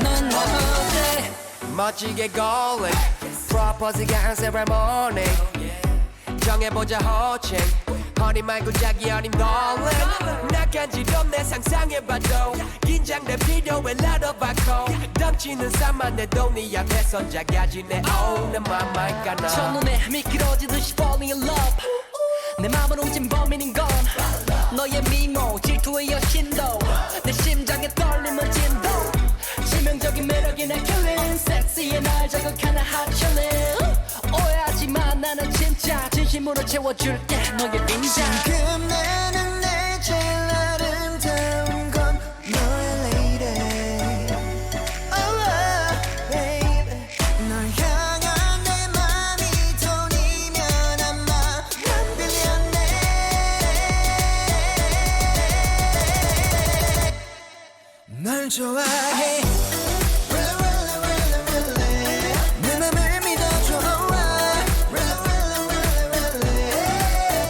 넌 어때 멋지게 going 프로포즈가 한 세레모니 정해보자 호칭 허니 말고 자기 어린 darling 나 간지럼 내 상상해봐도 긴장돼 필요해 나눠봐고 덩치는 산만해도 네 앞에선 작아지네 oh 내 맘만 가나 첫눈에 미끄러지듯이 falling in love 내 맘을 훔친 범인인 건 너의 미모 질투의 여신도 내 심장에 떨림은 진도 치명적인 매력이 날 killing 섹시해 날 자극하는 hot chillin 오해하지마 나는 진짜 진심으로 채워줄게 너의 인자 지금 나는 내 제일 아름다운 건 너의 lady baby 널 향한 내 맘이 돈이면 아마 난 빌렸네 널 좋아해 내 맘을 믿어줘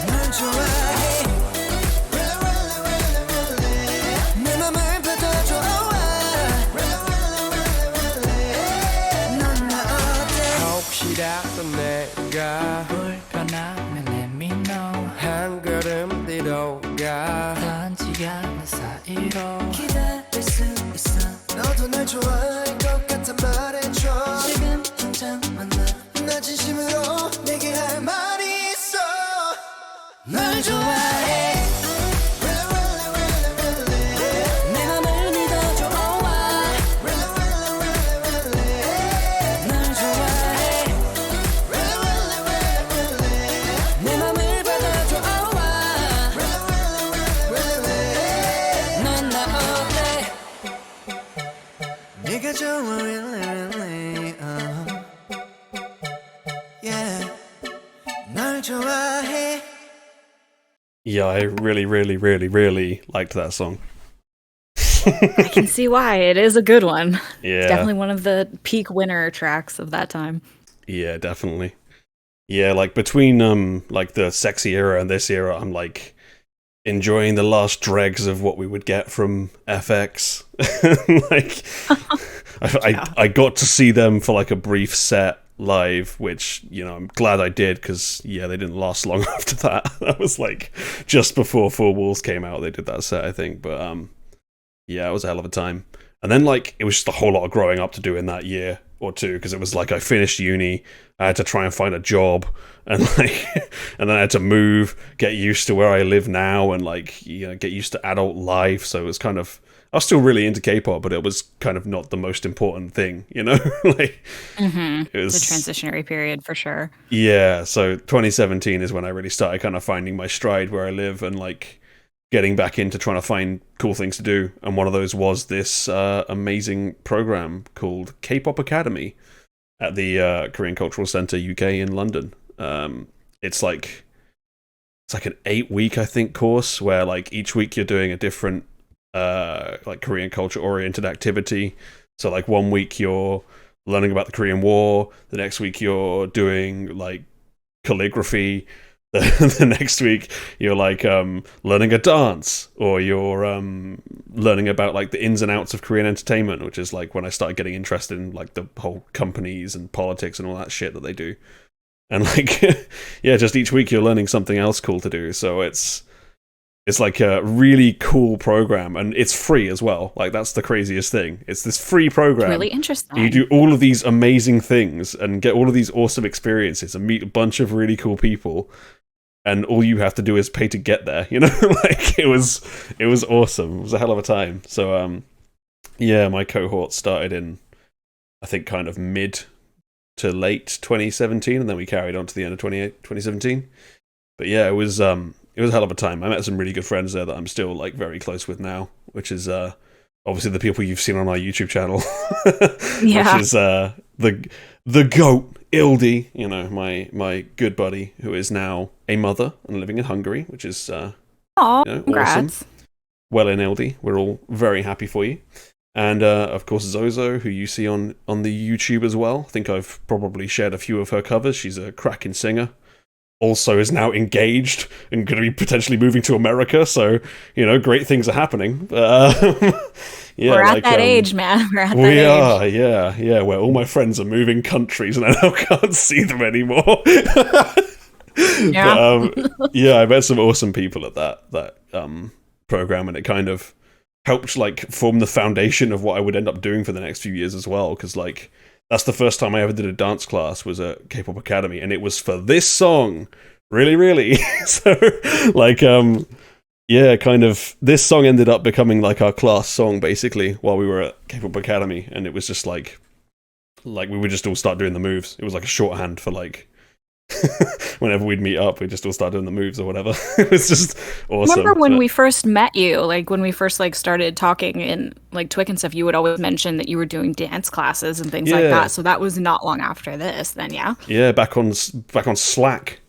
널 좋아해 내 맘을 받아줘 넌 나 어때 혹시라도 내가 불편하면 let me know 한 걸음 뒤로 가 단지 않은 사이로 기다릴 수 있어 너도 날 좋아할 것 같아 말해줘 지금 당장 만나 나 진심으로 내게 할 말이 있어 널 좋아해 내 맘을 믿어줘 널 좋아해 내 맘을 받아줘 넌 나 어때 네가 좋아 really yeah 널 좋아해 Yeah, I really, really, really, really liked that song. I can see why. It is a good one. Yeah. It's definitely one of the peak winner tracks of that time. Yeah, definitely. Yeah, like between like the sexy era and this era, I'm like enjoying the last dregs of what we would get from FX. Like I got to see them for like a brief set live, which, you know, I'm glad I did because yeah, they didn't last long after that. That was like just before Four Walls came out, they did that set, I think. But yeah, it was a hell of a time. And then like it was just a whole lot of growing up to do in that year or two, because it was like I finished uni, I had to try and find a job, and like and then I had to move, get used to where I live now, and like, you know, get used to adult life. So it was kind of, I was still really into K-pop, but it was kind of not the most important thing, you know? Like it was The transitionary period for sure. yeah, so 2017 is when I really started kind of finding my stride where I live, and like getting back into trying to find cool things to do. And one of those was this amazing program called K-Pop Academy at the Korean Cultural Centre UK in London. It's like an 8-week, I think, course where like each week you're doing a different like Korean culture oriented activity. So like one week you're learning about the Korean War, the next week you're doing like calligraphy, the next week you're like learning a dance, or you're learning about like the ins and outs of Korean entertainment, which is like when I started getting interested in like the whole companies and politics and all that shit that they do. And like yeah, just each week you're learning something else cool to do. So it's like a really cool program, and it's free as well. Like that's the craziest thing. It's this free program. Really interesting. You do all of these amazing things and get all of these awesome experiences and meet a bunch of really cool people, and all you have to do is pay to get there, you know? Like it was awesome. It was a hell of a time. So yeah, my cohort started in, I think, kind of mid to late 2017, and then we carried on to the end of 2017. But yeah, it was a hell of a time. I met some really good friends there that I'm still like very close with now, which is obviously the people you've seen on our YouTube channel, Yeah. which is the goat Ildi, you know, my good buddy who is now a mother and living in Hungary, which is Oh, you know, congrats. awesome. Well in Ildi, we're all very happy for you. And of course Zozo, who you see on the YouTube as well. I think I've probably shared a few of her covers. She's a cracking singer. Also is now engaged and going to be potentially moving to America. So, you know, great things are happening. Yeah, We're at that age, man. We're at that we age. are, yeah, where all my friends are moving countries and I now can't see them anymore. Yeah. But, yeah, I met some awesome people at that program, and it kind of helped like form the foundation of what I would end up doing for the next few years as well. Because like that's the first time I ever did a dance class was at K-pop Academy, and it was for this song, really. So like yeah, kind of this song ended up becoming like our class song basically while we were at K-pop Academy, and it was just like we would just all start doing the moves. It was like a shorthand for like whenever we'd meet up, we'd just all start doing the moves or whatever. It was just awesome. Remember when But- we first met you, like when we first like started talking in like Twic and stuff, you would always mention that you were doing dance classes and things like Yeah. that. So that was not long after this then, yeah? Yeah, back on Slack.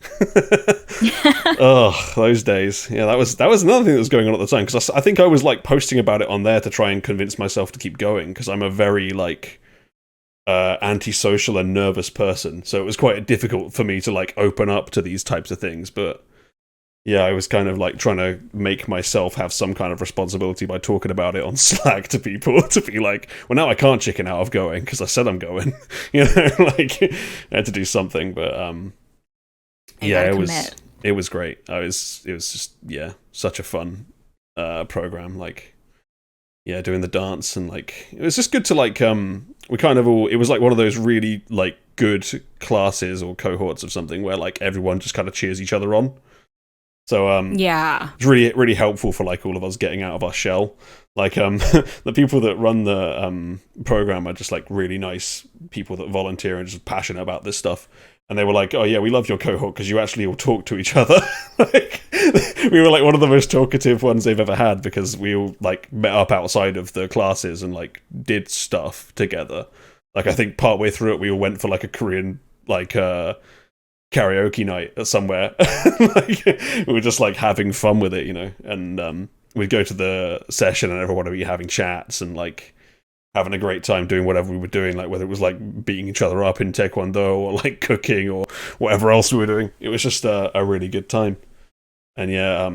Oh, those days. Yeah, that was another thing that was going on at the time, because I think I was like posting about it on there to try and convince myself to keep going, because I'm a very like antisocial and nervous person, so it was quite difficult for me to like open up to these types of things. But yeah, I was kind of like trying to make myself have some kind of responsibility by talking about it on Slack to people, to be like, well, now I can't chicken out of going because I said I'm going. You know, like I had to do something. But yeah, it was great. It was just, yeah, such a fun program. Like, yeah, doing the dance, and like it was just good to like we kind of all, it was like one of those really like good classes or cohorts of something where like everyone just kind of cheers each other on. So Yeah. it's really helpful for like all of us getting out of our shell. Like the people that run the program are just like really nice people that volunteer and just passionate about this stuff. And they were like, "Oh yeah, we love your cohort because you actually all talk to each other." Like, we were like one of the most talkative ones they've ever had, because we all like met up outside of the classes and like did stuff together. Like I think partway through it, we all went for like a Korean like karaoke night somewhere. Like, we were just like having fun with it, you know. And we'd go to the session and everyone would be having chats and like having a great time doing whatever we were doing, like whether it was like beating each other up in taekwondo or like cooking or whatever else we were doing. It was just a really good time. And yeah,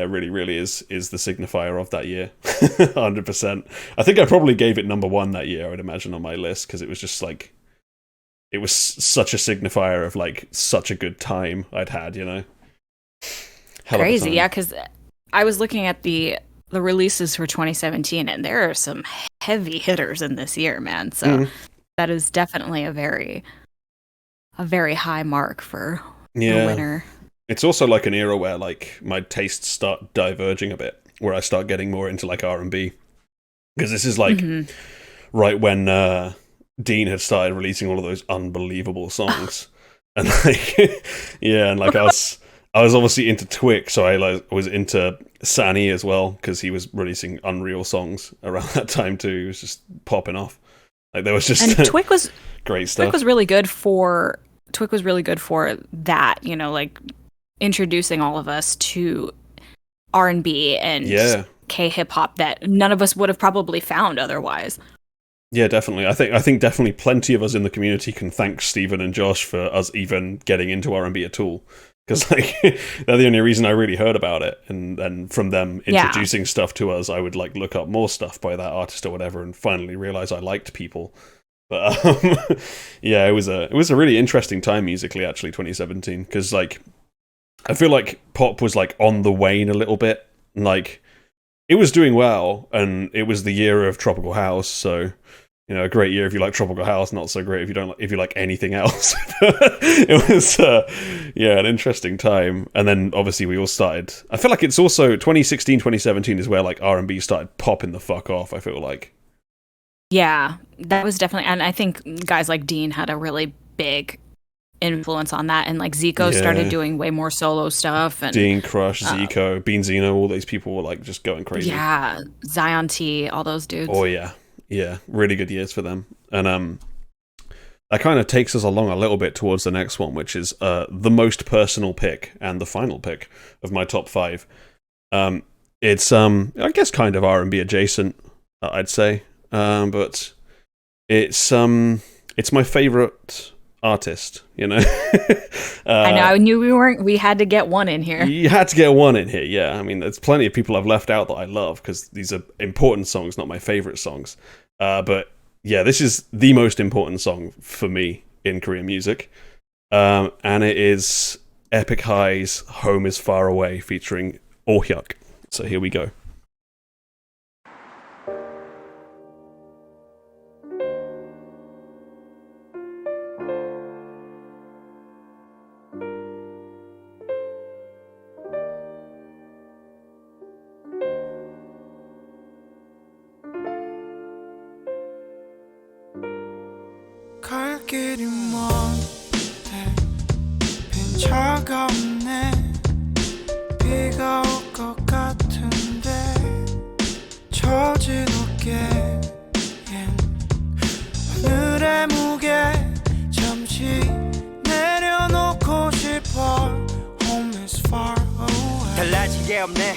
really is the signifier of that year. 100%. I think I probably gave it number 1 that year, I would imagine, on my list, because it was just like, it was such a signifier of like such a good time I'd had, you know. Hell of a Crazy, time. yeah, because I was looking at the releases for 2017, and there are some heavy hitters in this year, man. So that is definitely a very high mark for the winner. It's also like an era where like my tastes start diverging a bit, where I start getting more into like R&B, because this is like right when Dean had started releasing all of those unbelievable songs. And like yeah, and like I was obviously into Twic, so I like was into Sani as well, because he was releasing unreal songs around that time too. He was just popping off. Like there was just And Twic was great stuff. Twic was really good for that, you know, like introducing all of us to R&B and K-hip hop that none of us would have probably found otherwise. Yeah, definitely. I think definitely plenty of us in the community can thank Stephen and Josh for us even getting into R&B at all, because like they're the only reason I really heard about it, and then from them introducing stuff to us, I would like look up more stuff by that artist or whatever, and finally realize I liked people. But yeah, it was a really interesting time musically, actually, 2017, because like I feel like pop was like on the wane a little bit. Like it was doing well, and it was the year of tropical house, so you know, a great year if you like tropical house, not so great if you like anything else. It was an interesting time. And then obviously we all started, I feel like it's also 2016, 2017 is where like R&B started popping the fuck off, I feel like. Yeah, that was definitely, and I think guys like Dean had a really big influence on that, and like Zico started doing way more solo stuff, and Dean, Crush, Zico, Bean Zeno, all these people were like just going crazy. yeah, Zion T, all those dudes. Oh yeah, really good years for them. And that kind of takes us along a little bit towards the next one, which is the most personal pick and the final pick of my top 5. It's I guess kind of R&B adjacent, I'd say, but it's my favorite artist, you know. I know, I knew we had to get one in here. You had to get one in here, yeah. I mean, there's plenty of people I've left out that I love because these are important songs, not my favorite songs. But yeah, this is the most important song for me in Korean music, and it is Epik High's "Home Is Far Away" featuring Oh Hyuk. So here we go. 갈 길이 먼데 빈 차가 없네 비가 올 것 같은데 처진 어깨엔 하늘의 무게 잠시 내려놓고 싶어 Home is far away 달라진 게 없네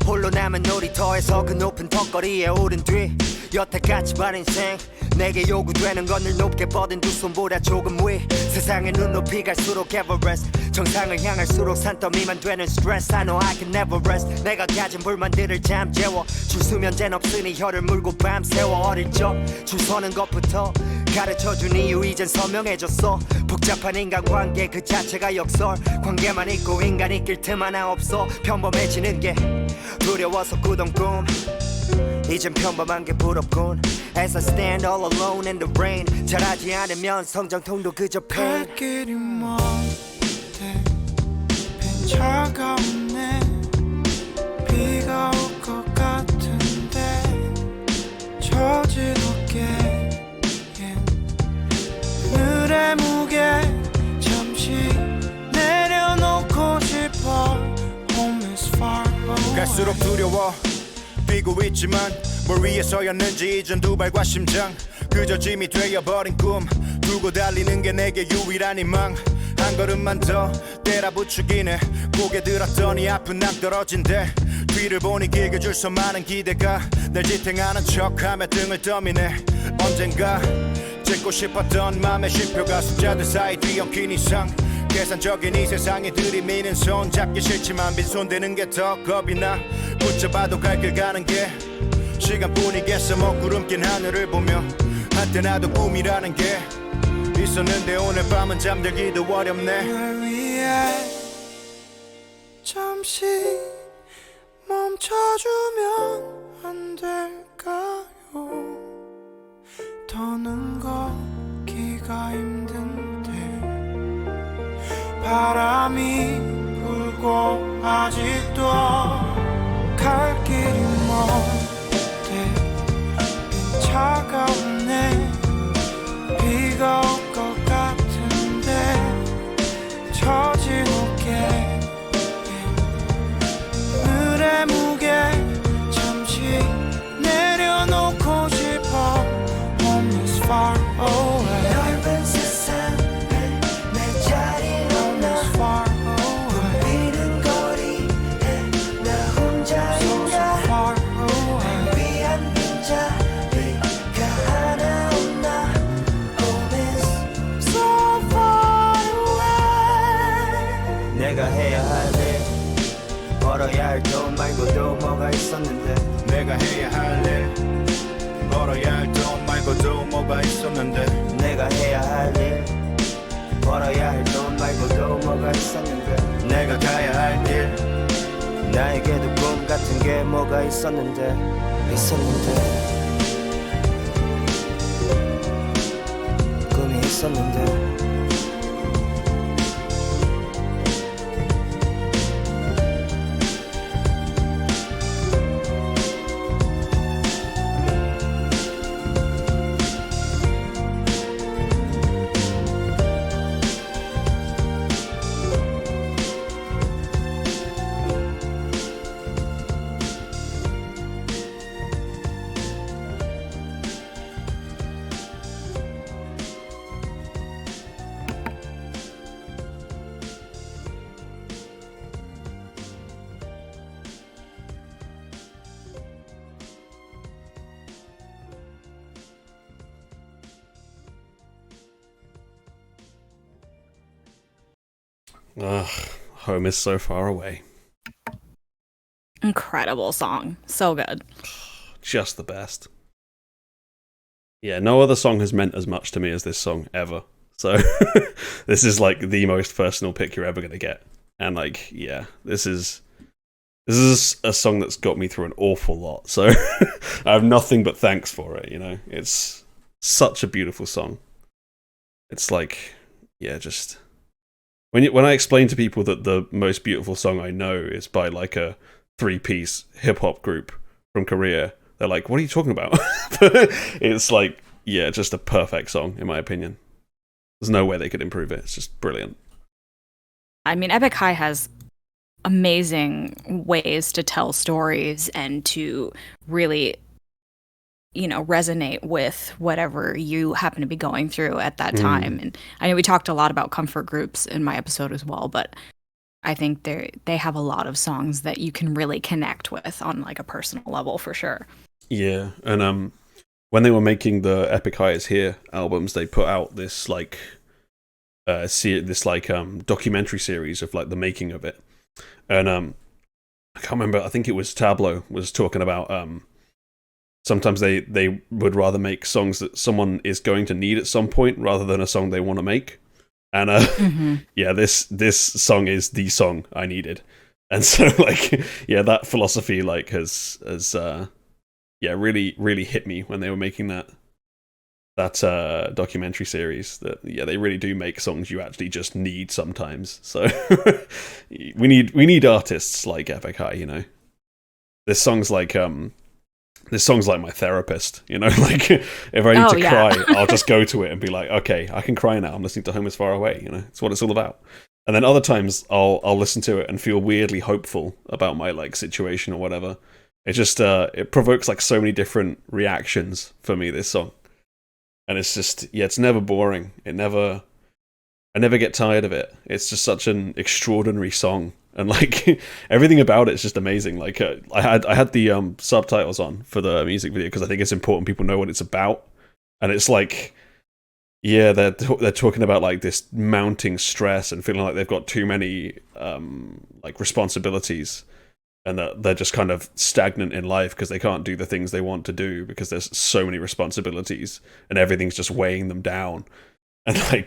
홀로 남은 놀이터에서 그 높은 턱걸이에 오른 뒤 여태까지만 인생 내게 요구되는 건 늘 높게 뻗은 두 손보다 조금 위 세상의 눈높이 갈수록 에버레스트 정상을 향할수록 산더미만 되는 스트레스 I know I can never rest 내가 가진 불만들을 잠재워 줄 수면제는 없으니 혀를 물고 밤새워 어릴 적 줄 서는 것부터 가르쳐준 이유 이젠 서명해줬어 복잡한 인간관계 그 자체가 역설 관계만 있고 인간 이길 틈 하나 없어 평범해지는 게 두려워서 꾸던 꿈 이젠 평범한 게 부럽군 As I stand all alone in the rain 잘하지 않으면 성장통도 그저 pain 갈 길이 먼데 빈 차가 없네 비가 올 것 같은데 처진 어깨엔 하늘의 무게 잠시 내려놓고 싶어 Home is far away 갈수록 두려워 뛰고 있지만 뭘 위해서였는지 이젠 두 발과 심장 그저 짐이 되어버린 꿈 두고 달리는 게 내게 유일한 희망 한 걸음만 더 때라 부추기네 고개 들었더니 앞은 낭떨어진대 뒤를 보니 길게 줄 서 많은 기대가 날 지탱하는 척하며 등을 떠미네 언젠가 찍고 싶었던 맘의 쉼표가 숫자들 사이 뒤엉킨 이상 계산적인 이 세상에 들이미는 손 잡기 싫지만 빈손 대는 게 더 겁이 나 붙잡아도 갈 길 가는 게 시간뿐이겠어 먹구름 낀 하늘을 보며 한때 나도 꿈이라는 게 있었는데 오늘 밤은 잠들기도 어렵네 날 위해 잠시 멈춰주면 안 될까요 더는 걷기가 힘든데 바람이 불고 아직도 갈 길이 먼데 빈 차가 없네 비가 올 것 같은데 처진 어깨 하늘의 무게 잠시 내려놓고 싶어 Home is far away 넓은 세상에 내 자리는 Home is far away 붐비는 거리에 나 혼자 있나 So far away 날 위한 빈자리가 하나 없나 Home is so far away 내가 해야 할 일 벌어야 할 돈 말고도 뭐가 있었는데 내가 해야 할 일 벌어야 할 돈 말고도 뭐가 있었는데 내가 해야 할 일 벌어야 할 돈 말고도 뭐가 있었는데 내가 가야 할 길 나에게도 꿈 같은 게 뭐가 있었는데 꿈이 있었는데 Ugh, home is so far away. Incredible song. So good. Just the best. Yeah, no other song has meant as much to me as this song ever. So this is like the most personal pick you're ever gonna get. And like, yeah, this is a song that's got me through an awful lot. So I have nothing but thanks for it, you know. It's such a beautiful song. It's like, yeah, just when I explain to people that the most beautiful song I know is by like a 3-piece hip hop group from Korea, they're like, "What are you talking about?" It's like, yeah, just a perfect song in my opinion. There's no way they could improve it. It's just brilliant. I mean, Epik High has amazing ways to tell stories and to really, resonate with whatever you happen to be going through at that time. And I know we talked a lot about comfort groups in my episode as well, but I think they have a lot of songs that you can really connect with on like a personal level for sure. Yeah, and when they were making the Epik High Is Here albums, they put out this like documentary series of like the making of it. And I can't remember, I think it was Tableau was talking about sometimes they would rather make songs that someone is going to need at some point rather than a song they want to make. And yeah, this song is the song I needed. And so like, yeah, that philosophy like has really hit me when they were making that documentary series. That yeah, they really do make songs you actually just need sometimes. So we need artists like Epik High, you know. This song's like my therapist, you know. Like if I need to cry, I'll just go to it and be like, okay, I can cry now. I'm listening to Home Is Far Away, you know. It's what it's all about. And then other times I'll listen to it and feel weirdly hopeful about my like situation or whatever. It just it provokes like so many different reactions for me, this song. And it's just, yeah, it's never boring. I never get tired of it. It's just such an extraordinary song. And like everything about it is just amazing. Like I had the subtitles on for the music video because I think it's important people know what it's about. And it's like, yeah, they're talking about like this mounting stress and feeling like they've got too many like responsibilities, and that they're just kind of stagnant in life because they can't do the things they want to do because there's so many responsibilities and everything's just weighing them down. And like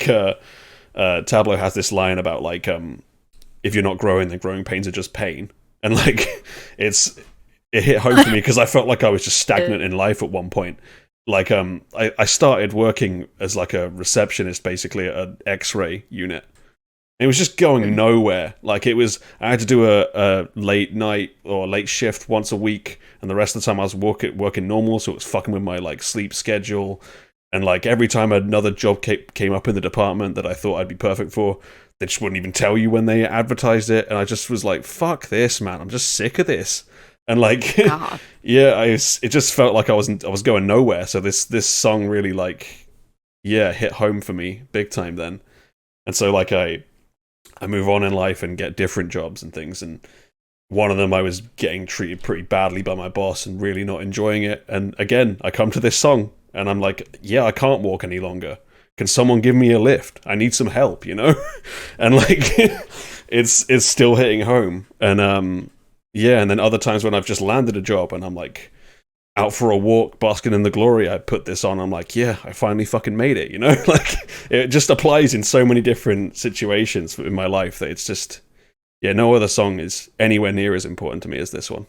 Tableau has this line about like if you're not growing, then growing pains are just pain. And like it hit home for me because I felt like I was just stagnant in life at one point. Like I started working as like a receptionist basically at an X-ray unit. It was just going nowhere. Like I had to do a late night or late shift once a week, and the rest of the time I was working normal, so it was fucking with my like sleep schedule. And like every time another job came up in the department that I thought I'd be perfect for, they just wouldn't even tell you when they advertised it. And I just was like, fuck this, man. I'm just sick of this. And like, yeah, it just felt like I was going nowhere. So this song really like, yeah, hit home for me big time then. And so like I move on in life and get different jobs and things. And one of them I was getting treated pretty badly by my boss and really not enjoying it. And again, I come to this song and I'm like, yeah, I can't walk any longer. Can someone give me a lift? I need some help, you know? And like, it's still hitting home. And yeah, and then other times when I've just landed a job and I'm like out for a walk, basking in the glory, I put this on. I'm like, yeah, I finally fucking made it, you know? Like, it just applies in so many different situations in my life that it's just, yeah, no other song is anywhere near as important to me as this one.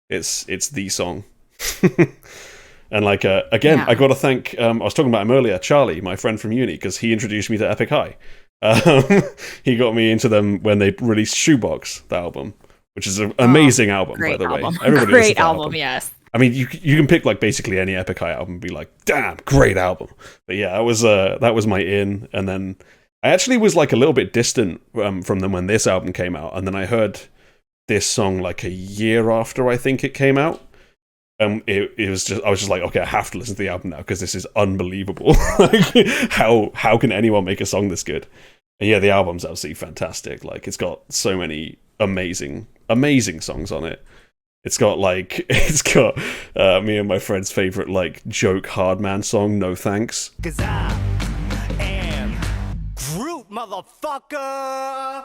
It's the song. And like, again, I got to thank, I was talking about him earlier, Charlie, my friend from uni, because he introduced me to Epik High. He got me into them when they released Shoebox, the album, which is an amazing album, by the album. way. Everybody Great album, yes. I mean, you can pick like basically any Epik High album and be like, damn, great album. But yeah, that was my in. And then I actually was like a little bit distant from them when this album came out. And then I heard this song like a year after I think it came out. It was just, I was just like, okay, I have to listen to the album now because this is unbelievable. Like, how can anyone make a song this good? And yeah, the album's absolutely fantastic. Like, it's got so many amazing songs on it. It's got me and my friend's favorite like joke hard man song, No Thanks. 'Cause I am Groot, motherfucker.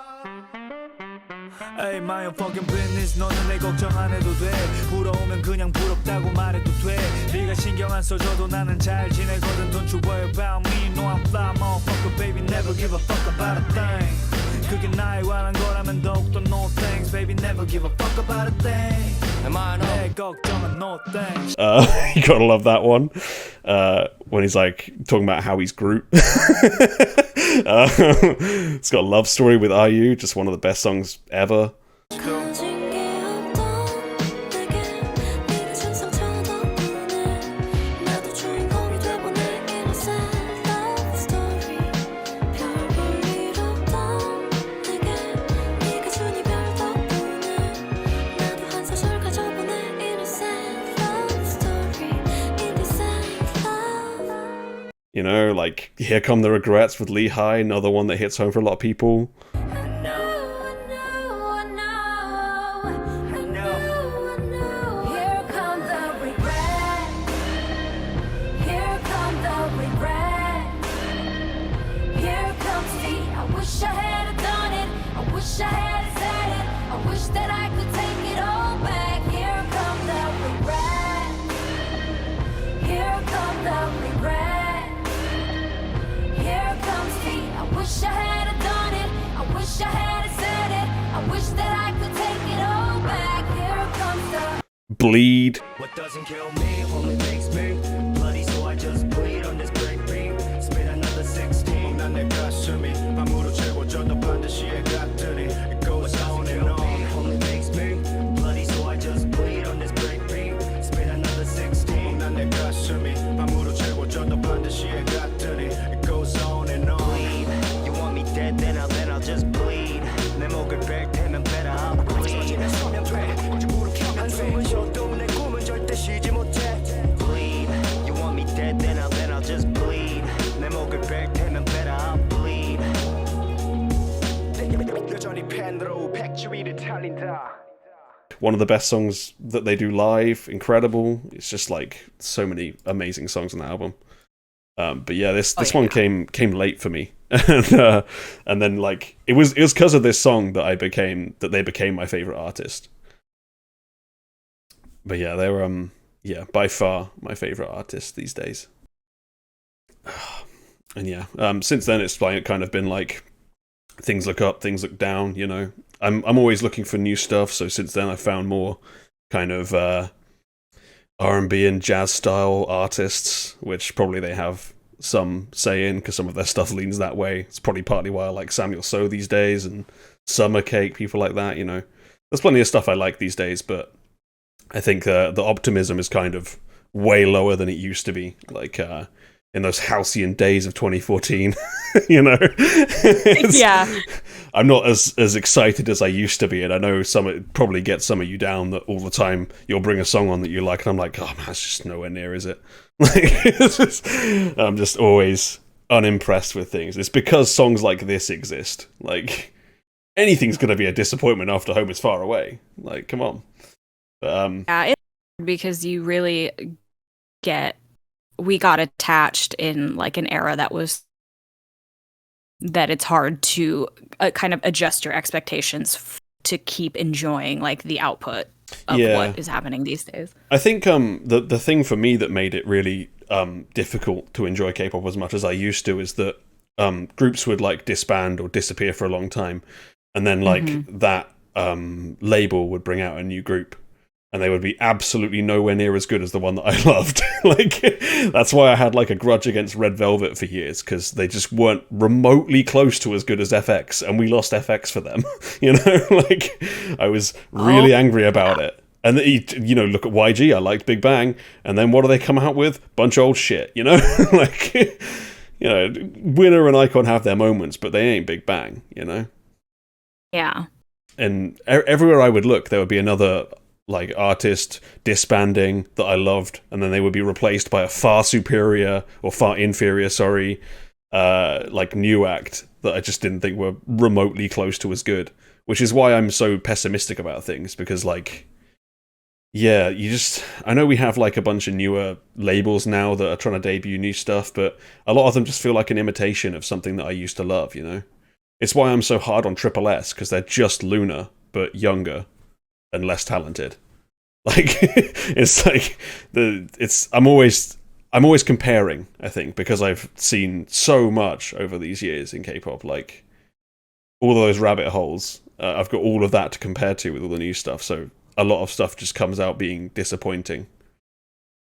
Hey, my fucking business. 너는 내 걱정 안 해도 돼. 부러우면 그냥 부럽다고 말해도 돼. 네가 신경 안 써줘도 나는 잘 지내거든. Don't you worry about me. No, I'm fly, motherfucker, baby. Never give a fuck about a thing. 그게 나에 관한 거라면 더욱더 no thanks, baby. Never give a fuck about a thing. 내 걱정은 no thanks. You gotta love that one. When he's like talking about how he's Groot. It's got a love story with IU, just one of the best songs ever. 가진 게 없던 내게 네가 상상처럼 덕분에 나도 주인공이 돼보네 innocent love story 별 볼 일 없던 내게 네가 준 이별 덕분에 나도 한 소절 가져보네 innocent love story innocent love. You know, like Here Come the Regrets with Lee High, another one that hits home for a lot of people. Here come the regret. Here come the regret. Here comes the I wish I had done it. I wish I had said it. I wish that I could take it all back. Here come the regret. Here come the regret. Here comes the I wish I had done it. I wish I had said it. I wish that I could take it all back. Here comes the Bleed. What doesn't kill me only makes me bloody, so I just bleed on this break beat. Spit another 16. 난 내 가슴이 밤으로 채워져도 반드시 해 같으니 it goes on and on. Only makes me bloody, so I just bleed on this break beat. Spit another 16. 난 내 가슴이 밤으로 채워져도 반드시 해 같으니 it goes on and on. Bleed. You want me dead, then I'll just bleed. 내 목을 뺄 테면 better I'll bleed. 서면 돼. 무릎 켜면 숨을 쉬어도 내 꿈은 절대 쉬지 못해. Bleed. You want me dead, then I'll just bleed. 내 목을 뺄 테면 better I'll bleed. 여전히 팬으로 백주위를 달린다. One of the best songs that they do live, incredible. It's just like so many amazing songs on the album. But yeah, this one came late for me, and then like it was because of this song that they became my favorite artist. But yeah, they were by far my favorite artist these days. And yeah, since then it's like kind of been like things look up, things look down. You know, I'm always looking for new stuff. So since then I found more kind of R&B and jazz style artists, which probably they have some say in because some of their stuff leans that way. It's probably partly why I like Samuel So these days and Summer Cake, people like that. You know, there's plenty of stuff I like these days, but I think the optimism is kind of way lower than it used to be. Like in those halcyon days of 2014, you know. Yeah. I'm not as excited as I used to be, and I know it probably gets some of you down that all the time you'll bring a song on that you like, and I'm like, oh man, it's just nowhere near, is it? Like, I'm just always unimpressed with things. It's because songs like this exist. Like, anything's going to be a disappointment after Home is Far Away. Like, come on. But, Yeah, it's hard because you really we got attached in like an era that it's hard to kind of adjust your expectations to keep enjoying like the output of what is happening these days. I think the thing for me that made it really difficult to enjoy K-pop as much as I used to is that groups would like disband or disappear for a long time, and then like that label would bring out a new group, and they would be absolutely nowhere near as good as the one that I loved. Like, that's why I had like a grudge against Red Velvet for years, because they just weren't remotely close to as good as FX, and we lost FX for them. You know, like I was really angry about it. And you know, look at YG. I liked Big Bang, and then what do they come out with? Bunch of old shit. You know, like you know, Winner and Icon have their moments, but they ain't Big Bang. You know. Yeah. And everywhere I would look, there would be another like artist disbanding that I loved, and then they would be replaced by a far superior or far inferior, like new act that I just didn't think were remotely close to as good. Which is why I'm so pessimistic about things, because like, yeah, I know we have like a bunch of newer labels now that are trying to debut new stuff, but a lot of them just feel like an imitation of something that I used to love, you know? It's why I'm so hard on Triple S, because they're just Luna but younger and less talented. Like it's like I'm always comparing, I think, because I've seen so much over these years in K-pop, like all those rabbit holes. I've got all of that to compare to with all the new stuff, so a lot of stuff just comes out being disappointing.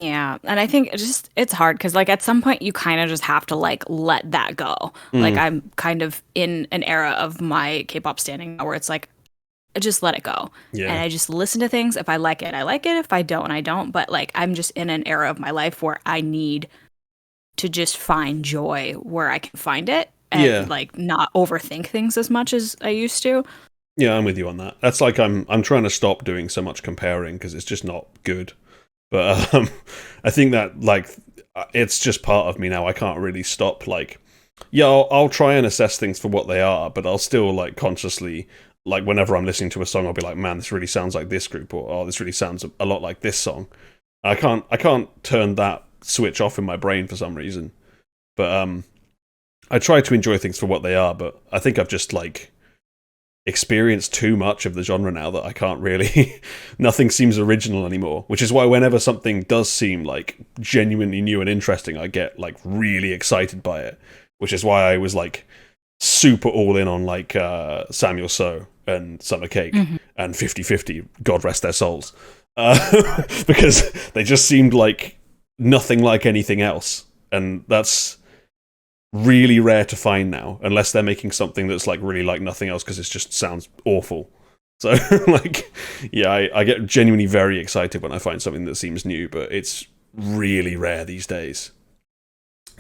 Yeah, and I think it's hard because like at some point you kind of just have to like let that go. Like I'm kind of in an era of my K-pop standing now where it's like I just let it go. Yeah. And I just listen to things. If I like it, I like it. If I don't, I don't. But like I'm just in an era of my life where I need to just find joy where I can find it and like not overthink things as much as I used to. Yeah, I'm with you on that. That's like I'm trying to stop doing so much comparing because it's just not good. But I think that like it's just part of me now. I can't really stop. Like, yeah, I'll try and assess things for what they are, but I'll still like consciously, like whenever I'm listening to a song, I'll be like, man, this really sounds like this group, or oh, this really sounds a lot like this song. I can't turn that switch off in my brain for some reason. But I try to enjoy things for what they are, but I think I've just like experienced too much of the genre now that I can't really nothing seems original anymore, which is why whenever something does seem like genuinely new and interesting, I get like really excited by it, which is why I was like super all in on like Samuel So and Summer Cake and 50/50, God rest their souls, because they just seemed like nothing like anything else, and that's really rare to find now, unless they're making something that's like really like nothing else because it just sounds awful. So like, yeah, I get genuinely very excited when I find something that seems new, but it's really rare these days.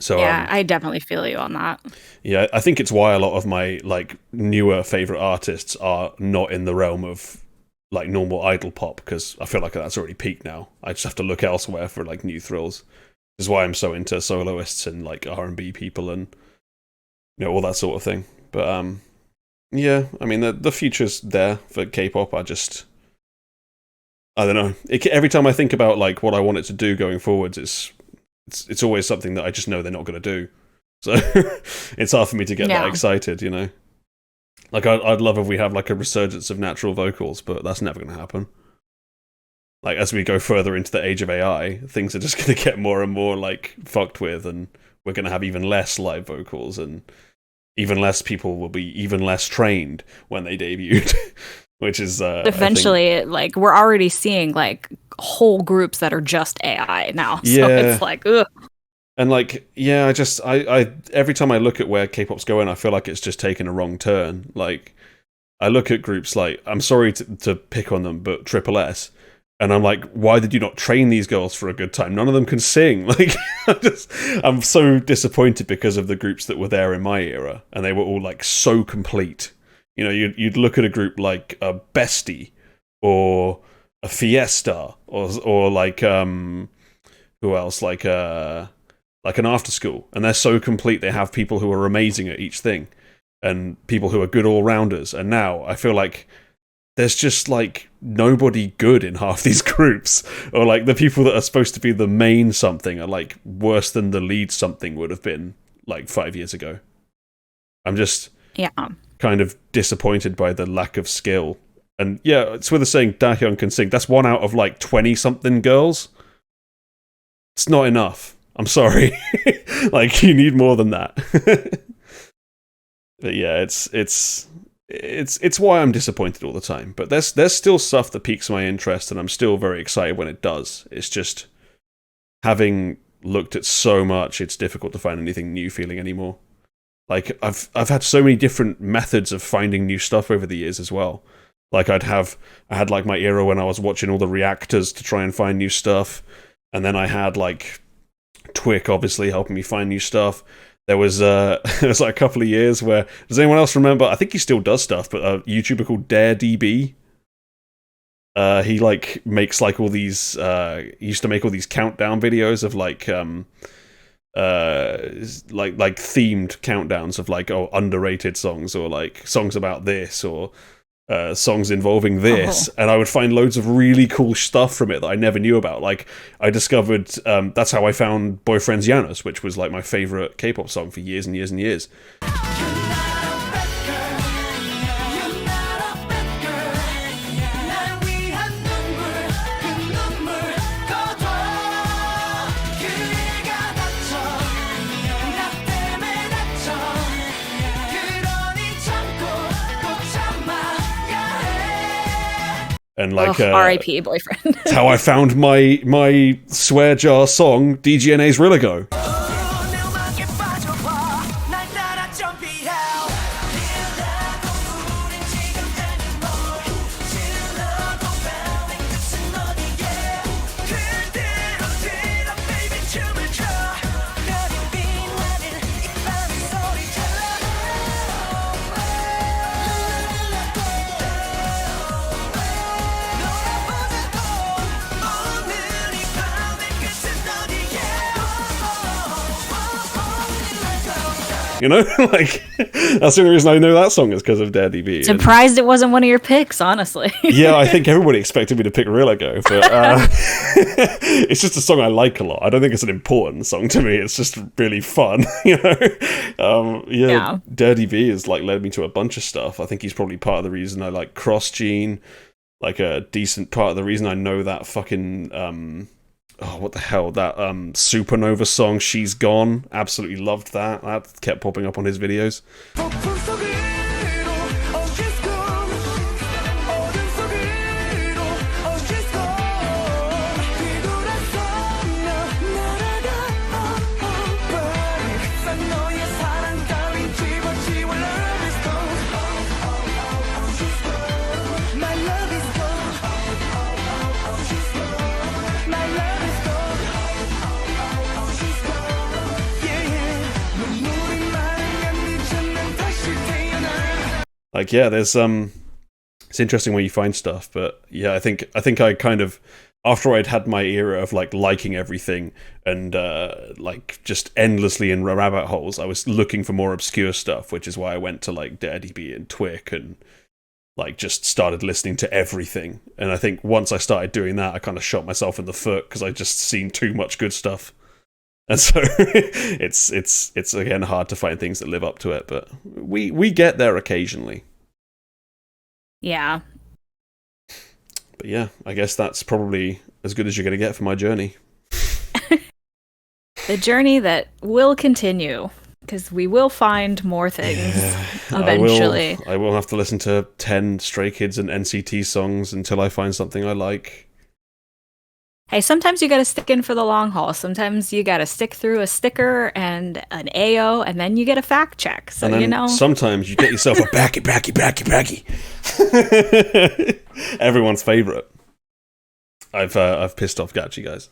So yeah, I definitely feel you on that. Yeah, I think it's why a lot of my like newer favorite artists are not in the realm of like normal idol pop, because I feel like that's already peaked now. I just have to look elsewhere for like new thrills. This is why I'm so into soloists and like R&B people and all that sort of thing. But yeah, I mean the future's there for K-pop. I don't know. Every time I think about like what I want it to do going forwards, it's always something that I just know they're not going to do. So it's hard for me to get that excited, Like I'd love if we have like a resurgence of natural vocals, but that's never going to happen. Like, as we go further into the age of AI, things are just going to get more and more, like, fucked with, and we're going to have even less live vocals, and even less people will be even less trained when they debuted, which is... Eventually, like, we're already seeing, like, whole groups that are just AI now, so it's like, ugh. And, like, yeah, I every time I look at where K-pop's going, I feel like it's just taken a wrong turn. Like, I look at groups like, I'm sorry to pick on them, but Triple S, and I'm like, why did you not train these girls for a good time? None of them can sing. Like, I'm so disappointed because of the groups that were there in my era, and they were all like so complete. You'd look at a group like a Bestie or a Fiesta or like who else, like an After School, and they're so complete. They have people who are amazing at each thing and people who are good all rounders. And now I feel like there's just like nobody good in half these groups, or like the people that are supposed to be the main something are like worse than the lead something would have been like 5 years ago. I'm just kind of disappointed by the lack of skill. And yeah, it's where they're saying Dahyun can sing. That's 1 out of like 20 something girls. It's not enough. I'm sorry. Like, you need more than that. But yeah, it's why I'm disappointed all the time. But there's still stuff that piques my interest, and I'm still very excited when it does. It's just, having looked at so much, it's difficult to find anything new feeling anymore. Like, I've had so many different methods of finding new stuff over the years as well. Like, I had like my era when I was watching all the reactors to try and find new stuff, and then I had like Twick obviously helping me find new stuff. There was there was like a couple of years where, does anyone else remember? I think he still does stuff, but a YouTuber called DareDB. He like makes like all these. He used to make all these countdown videos of like themed countdowns of like underrated songs, or like songs about this, or songs involving this, and I would find loads of really cool stuff from it that I never knew about. Like, I discovered that's how I found Boyfriend's Janus, which was like my favorite K-pop song for years and years and years. And like R.I.P. boyfriend. it's how I found my swear jar song, DGNA's Rilligo. 내 음악에 빠져봐 날 따라 점피해 일하고 우린 지금 달린 뭘 질러도 벨링 끝은 어디에 그대로 뛰라 baby 춤을 춰 별이 빛나는 이 밤의 소리쳐 놀아보자고 오늘 이 밤의 끝은 어디에 You know, like that's the only reason I know that song is because of Daddy B. And- Surprised it wasn't one of your picks, honestly. yeah, I think everybody expected me to pick Rilligo, but it's just a song I like a lot. I don't think it's an important song to me. It's just really fun, you know. Yeah. Daddy B has like led me to a bunch of stuff. I think he's probably part of the reason I like Cross Gene, like a decent part of the reason I know that fucking what the hell, that Supernova song She's Gone. Absolutely loved that. That kept popping up on his videos. 폭풍 속으로 oh she's gone 어둠 속으로 oh she's gone 뒤돌아서면 날아가 but 난 너의 사랑 따윈 집어치워 love is gone she's gone my love is gone she's gone my love is gone she's gone yeah yeah 눈물이 마르면 이제는 다시 태어나 Like, yeah, there's it's interesting where you find stuff, but yeah, I think I kind of, after I'd had my era of like liking everything and like just endlessly in rabbit holes, I was looking for more obscure stuff, which is why I went to like Daddy B and Twick and like just started listening to everything. And I think once I started doing that, I kind of shot myself in the foot because I just seen too much good stuff. And so it's again hard to find things that live up to it, but we get there occasionally. Yeah. But yeah, I guess that's probably as good as you're going to get for my journey. The journey that will continue, because we will find more things eventually. I will have to listen to 10 Stray Kids and NCT songs until I find something I like. Hey, sometimes you gotta stick in for the long haul. Sometimes you gotta stick through a sticker and an AO, and then you get a fact check. So, And then you know. sometimes you get yourself a backy. Everyone's favorite. I've pissed off Gachi, guys.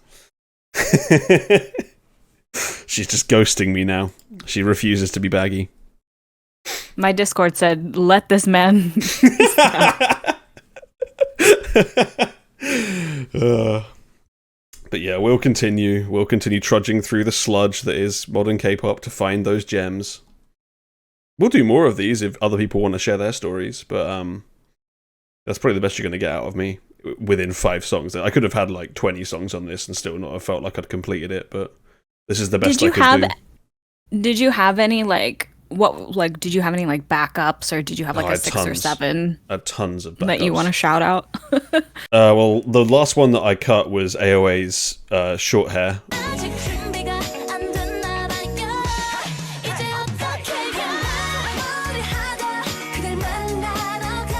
She's just ghosting me now. She refuses to be baggy. My Discord said, let this man. But yeah, we'll continue trudging through the sludge that is modern K-pop to find those gems. We'll do more of these if other people want to share their stories, but that's probably the best you're going to get out of me within 5 songs. I could have had like 20 songs on this and still not have felt like I'd completed it, but this is the best I could do. Did you have any did you have any backups, or did you have like a 6 or 7 tons of backups that you want to shout out? Well, the last one that I cut was AOA's Short Hair. 아직 준비가 안 됐나 봐요 이제 어떻게 해야 머리 하다 그댈 만나러 가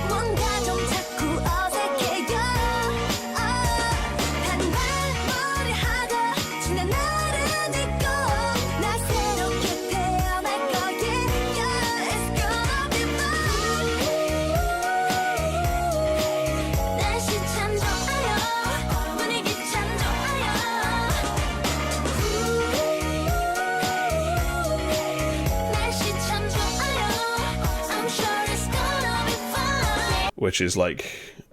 뭔가 좀 자꾸 어색해요 단발머리 하다 지난 날은 잊고 나 새롭게 태어날 거예요 It's gonna be fun 날씨 참 좋아요 분위기 참 좋아요 날씨 참 좋아요 I'm sure it's gonna be fun Which is like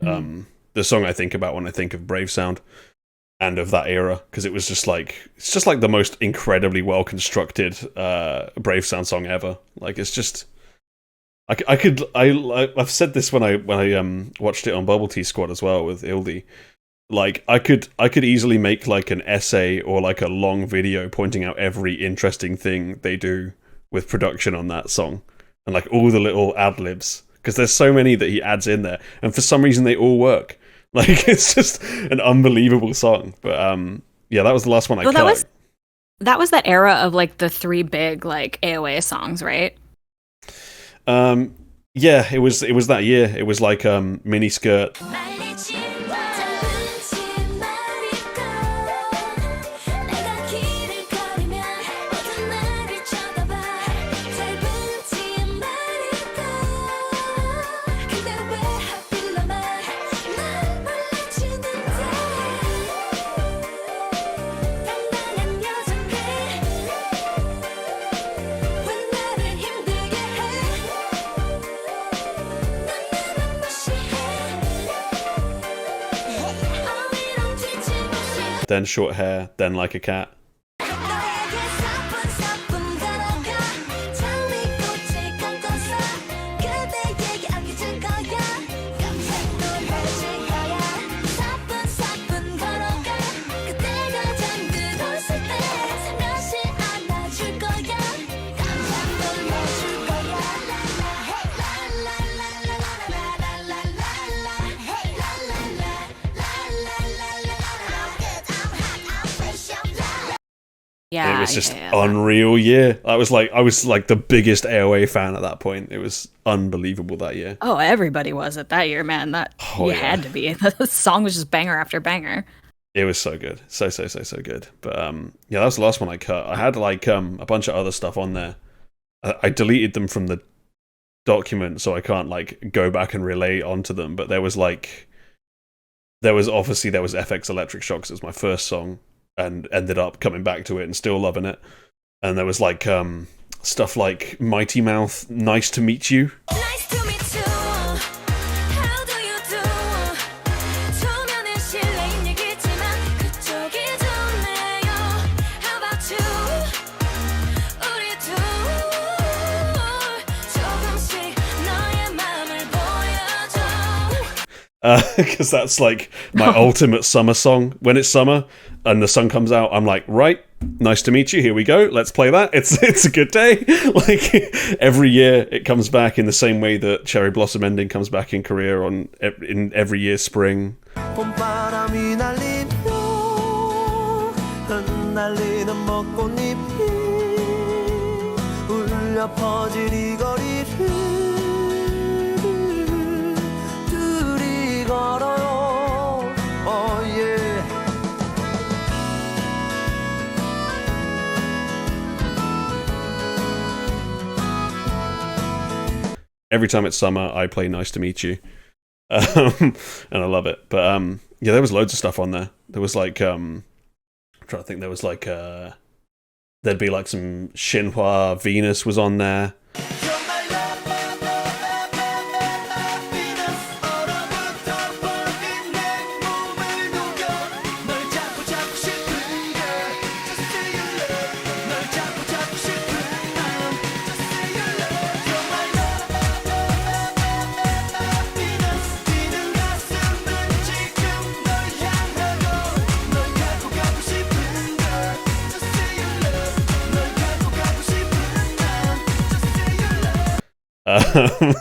the song I think about when I think of Brave Sound and of that era, because it's just like the most incredibly well constructed Brave Sound song ever. Like it's just I've said this when I watched it on Bubble Tea Squad as well with Ildi. Like I could easily make like an essay or like a long video pointing out every interesting thing they do with production on that song and like all the little ad libs, because there's so many that he adds in there, and for some reason they all work. Like it's just an unbelievable song. But yeah, that was the last one I cut. That was that era of like the 3 big like AOA songs, right? Yeah, it was that year. It was like miniskirt. 말리지 마 짧은지 말일까 내가 길을 걸으면 모두 나를 쳐다봐 짧은지 말일까 근데 왜 하필 너만 날 몰라주는데 당당한 여잔데 왜 나를 힘들게 해 난 무시해 어디론 뒤집어지 Then short hair. Then like a cat. 너에게 사뿐사뿐 걸어가 장미꽃을 꺾어서 그대에게 안겨줄 거야 깜짝 놀라질 거야 사뿐사뿐 걸어가 그대가 잠들었을 때 살며시 안아줄 거야 깜짝 놀라줄 거야 라라라라라라라라라라라라라 헤이 라라라라라라라라라라 Yeah, It was just yeah. unreal year. I was like the biggest AOA fan at that point. It was unbelievable that year. Oh, everybody was at that year, man. That Oh, you yeah. had to be. The song was just banger after banger. It was so good. So good. But yeah, that was the last one I cut. I had like a bunch of other stuff on there. I deleted them from the document so I can't like go back and relay onto them, but there was FX Electric Shocks as my first song and ended up coming back to it and still loving it. And there was like stuff like Mighty Mouth, Nice to Meet You. Nice to meet you. How do you do? 초면은 실례인 얘기지만 그쪽이 좋네요. How about you? 우리 둘 조금씩 너의 맘을 보여줘. Because that's like my ultimate summer song. When it's summer and the sun comes out, I'm like, right, nice to meet you. Here we go. Let's play that. It's a good day. Like every year, it comes back in the same way that Cherry Blossom Ending comes back in Korea in every year's spring. 봄바람이 날리며 흩날리는 벚꽃잎이 울려 퍼질 이 거리를 둘이 걸어요 oh yeah Every time it's summer, I play Nice to Meet You, and I love it. But yeah, there was loads of stuff on there. There was like I'm trying to think. There was like there'd be like some Shinhwa. Venus was on there.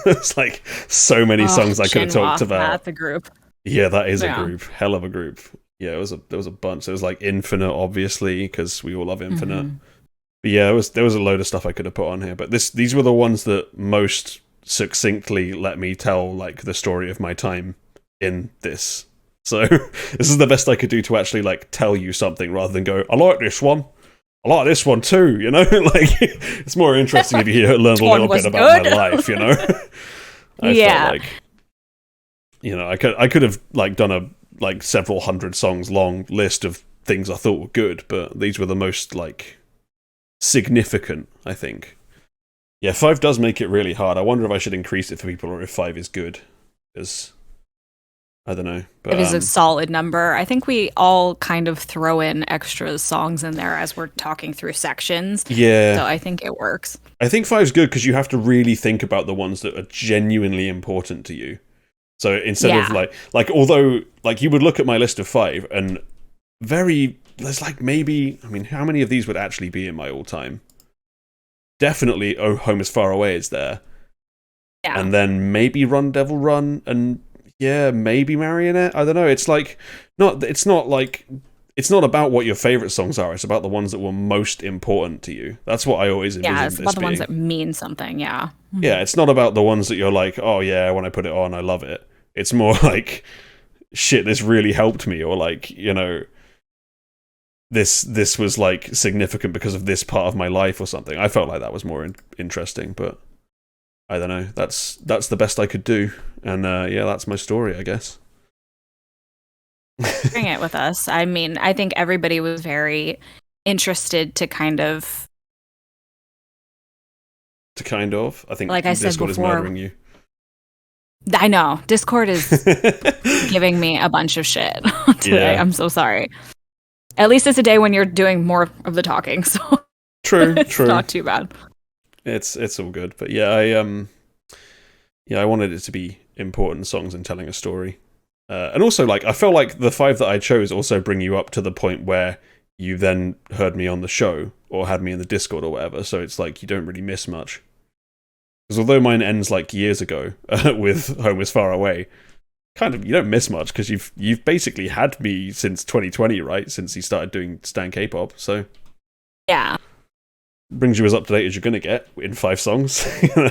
It's like so many songs I could have talked about. At the group. Yeah, that is Yeah. a group, hell of a group. Yeah, there was a bunch. There was like Infinite, obviously, because we all love Infinite. But yeah, there was a load of stuff I could have put on here. But these were the ones that most succinctly let me tell like the story of my time in this. So this is the best I could do to actually like tell you something rather than go, I like this one. I like this one too, you know? Like it's more interesting if you learn a little bit about my life, you know? I felt like, you know, I could have like done a like several hundred songs long list of things I thought were good, but these were the most like significant, I think. Yeah, 5 does make it really hard. I wonder if I should increase it for people or if 5 is good. Because I don't know. But, It is a solid number. I think we all kind of throw in extra songs in there as we're talking through sections. Yeah. So I think it works. I think 5's good because you have to really think about the ones that are genuinely important to you. So instead of like although like you would look at my list of 5 and there's like maybe, I mean, how many of these would actually be in my all time? Definitely Oh Home is Far Away is there. Yeah. And then maybe Run Devil Run and yeah, maybe Marionette. I don't know. It's like it's not like it's not about what your favorite songs are. It's about the ones that were most important to you. That's what I always envision. Yeah, it's about the ones that mean something. Yeah. Yeah, it's not about the ones that you're like, oh yeah, when I put it on, I love it. It's more like, shit, this really helped me, or like, you know, this was like significant because of this part of my life or something. I felt like that was more interesting, but I don't know. That's the best I could do, and yeah, that's my story, I guess. Sharing it with us. I mean, I think everybody was very interested to kind of. I think Like I said Discord is before, murdering you. I know. Discord is giving me a bunch of shit today. Yeah. I'm so sorry. At least it's a day when you're doing more of the talking, so True, it's true. not too bad. It's all good, but yeah, I wanted it to be important songs and telling a story, and also like I felt like the 5 that I chose also bring you up to the point where you then heard me on the show or had me in the Discord or whatever. So it's like you don't really miss much. Because although mine ends like years ago with Home Is Far Away, kind of you don't miss much because you've basically had me since 2020, right? Since you started doing Stan K-pop, so Yeah. brings you as up to date as you're gonna get in 5 songs. You know?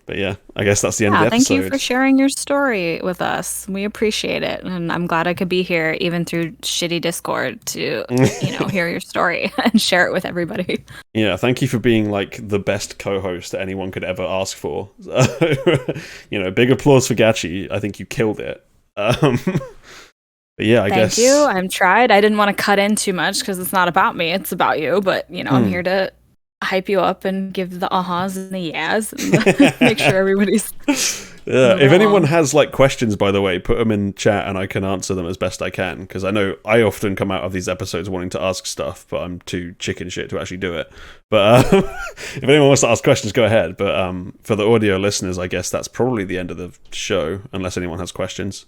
But yeah, I guess that's the end of the episode. Thank you for sharing your story with us. We appreciate it, and I'm glad I could be here, even through shitty Discord, to hear your story and share it with everybody. Yeah, thank you for being like the best co-host that anyone could ever ask for. Big applause for Gachi. I think you killed it. But yeah, I guess. Thank you. I'm tried. I didn't want to cut in too much because it's not about me. It's about you. But I'm here to hype you up and give the ahas and the yas and make sure everybody's. Yeah, if anyone has like questions, by the way, put them in chat and I can answer them as best I can, because I know I often come out of these episodes wanting to ask stuff, but I'm too chicken shit to actually do it. But if anyone wants to ask questions, go ahead. But for the audio listeners, I guess that's probably the end of the show, unless anyone has questions.